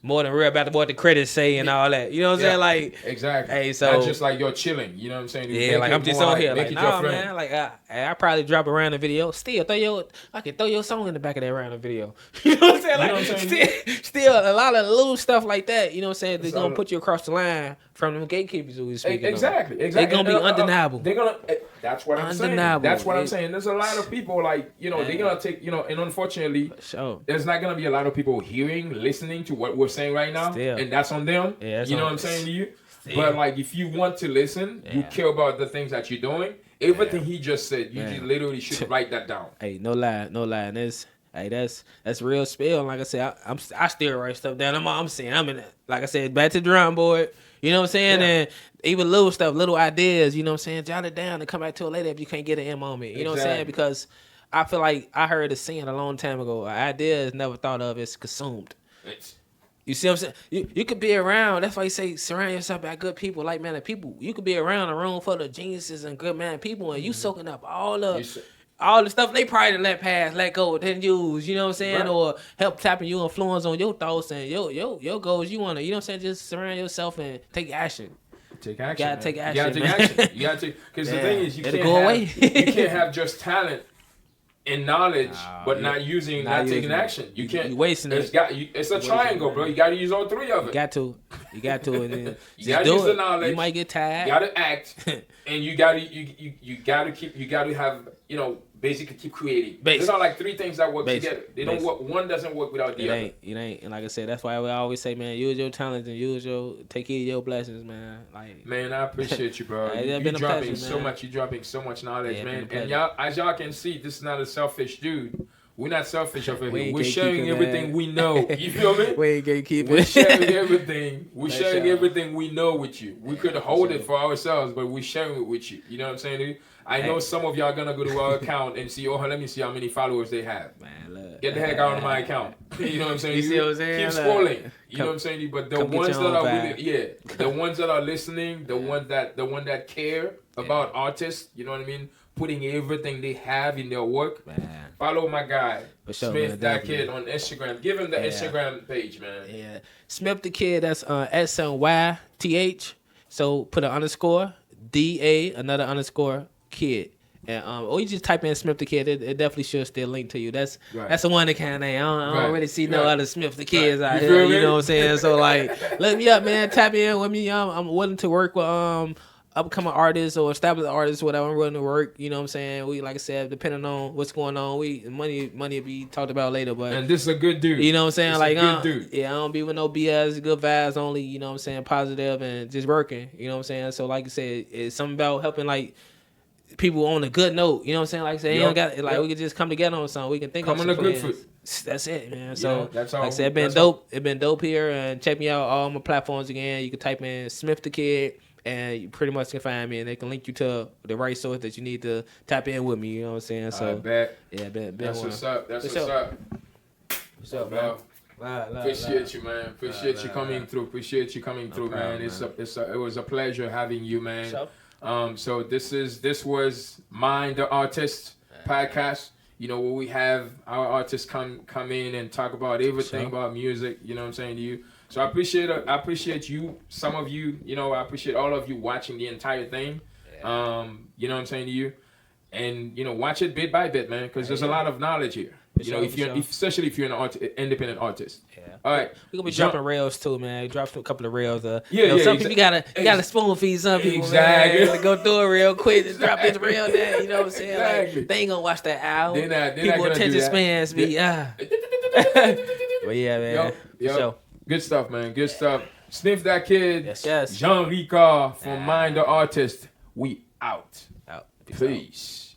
real about what the critics say and all that. You know what I'm saying? Like, exactly. Hey, so not just like you're chilling. You know what I'm saying? Yeah, like I'm just on here. Like, nah, man. Like, I probably drop a random video. Still, I can throw your song in the back of that random video. You know what I'm saying? Like, You know what I'm saying? still, a lot of little stuff like that. You know what I'm saying? They're So, gonna put you across the line from them gatekeepers who we speaking Exactly. They're gonna be undeniable. They're gonna. That's what I'm saying. Undeniable. That's what I'm saying. There's a lot of people like they're gonna take and unfortunately, Sure. there's not gonna be a lot of people listening to what we're saying right now, Still. and that's on them. Yeah, that's you know on what I'm saying to you? Still. But like, if you want to listen, you care about the things that you're doing. Everything he just said, you just literally should write that down. Hey, no lie. And that's real spill. And like I said, I still write stuff down. I'm saying I'm in it. Like I said, back to the drawing board. You know what I'm saying? Yeah. And even little stuff, little ideas. You know what I'm saying? Jot it down and come back to it later if you can't get it in moment. You know what I'm saying? Because I feel like I heard a saying a long time ago. An idea is never thought of; it's consumed. You see what I'm saying? You could be around. That's why you say surround yourself by good people, like-minded people. You could be around a room full of geniuses and good-minded people, and you soaking up all the stuff they probably let pass, let go, didn't use. You know what I'm saying? Right. Or help tapping you influence on your thoughts and your goals. You wanna, you know what I'm saying? Just surround yourself and take action. Take action. You gotta take action. You gotta take action. You gotta take because the thing is you can't have just talent and knowledge, but not taking action. You can't. You wasting it. It's a triangle, bro. You got to use all three of it. You got to. And then you got to use the knowledge. You might get tired. You got to act, and you got to have basically keep creating. There's not like three things that work together. They don't work. One doesn't work without the other. It ain't. And like I said, that's why we always say, man, use your talents and take heed of your blessings, man. Like, man, I appreciate you, bro. You're dropping so much. You're dropping so much knowledge, man. And y'all, as y'all can see, this is not a selfish dude. We're not selfish over here. We're sharing everything we know. You feel me? We ain't gatekeepers. We're sharing everything. We're sharing everything we know with you. We could hold it for ourselves, but we're sharing it with you. You know what I'm saying, dude? I know some of y'all gonna go to our account and see, let me see how many followers they have. Man, look. Get the heck out of my account. You know what I'm saying? You see what I'm saying? Keep scrolling. You know what I'm saying? But the ones that are really, the ones that are listening, the one that care about artists, you know what I mean? Putting everything they have in their work. Man. Follow my guy, Smith That Kid on Instagram. Give him the Instagram page, man. Yeah, Smith the Kid. That's SMYTH. So put an underscore DA, another underscore kid. And or you just type in Smith the Kid. It definitely should still link to you. That's the one that kind of name. I don't really see no other Smith the Kids out here. You know what I'm saying? So like, look me up, man. Tap in with me. I'm willing to work with upcoming artists or established artists, whatever. I'm willing to work. You know what I'm saying? We, like I said, depending on what's going on, money will be talked about later. But and this is a good dude. You know what I'm saying? This like, good dude. Yeah, I don't be with no BS. Good vibes only. You know what I'm saying? Positive and just working. You know what I'm saying? So like I said, it's something about helping like people on a good note. You know what I'm saying? Like I said, we can just come together on something. We can think of some plans. Good foot. That's it, man. So that's all. Like I said, it's been dope here. And check me out all my platforms again. You can type in Smith the Kid. And you pretty much can find me, and they can link you to the right source that you need to tap in with me. You know what I'm saying? So, I bet. Yeah, bet. That's what's up. What's up, bro? Appreciate you, man. Appreciate you coming through. Appreciate you coming through, man. It was a pleasure having you, man. So this was Mind the Artist podcast. You know, where we have our artists come in and talk about everything about music. You know what I'm saying to you. So I appreciate you, some of you, I appreciate all of you watching the entire thing. Yeah. You know what I'm saying to you? And, watch it bit by bit, man, because there's a lot of knowledge here. Especially if you're an independent artist. Yeah. All right. We're going to be dropping rails too, man. Drop a couple of rails. Some people you gotta spoon feed some people, exactly. Man. Go through it real quick and drop this rail there. You know what I'm saying? Exactly. Like, they ain't going to watch that out. People attention spans be, But yeah, man. Yo. Good stuff, man. Good stuff. Sniff That Kid. Yes. Jean Ricard from Mind the Artist. We out. Peace. Peace.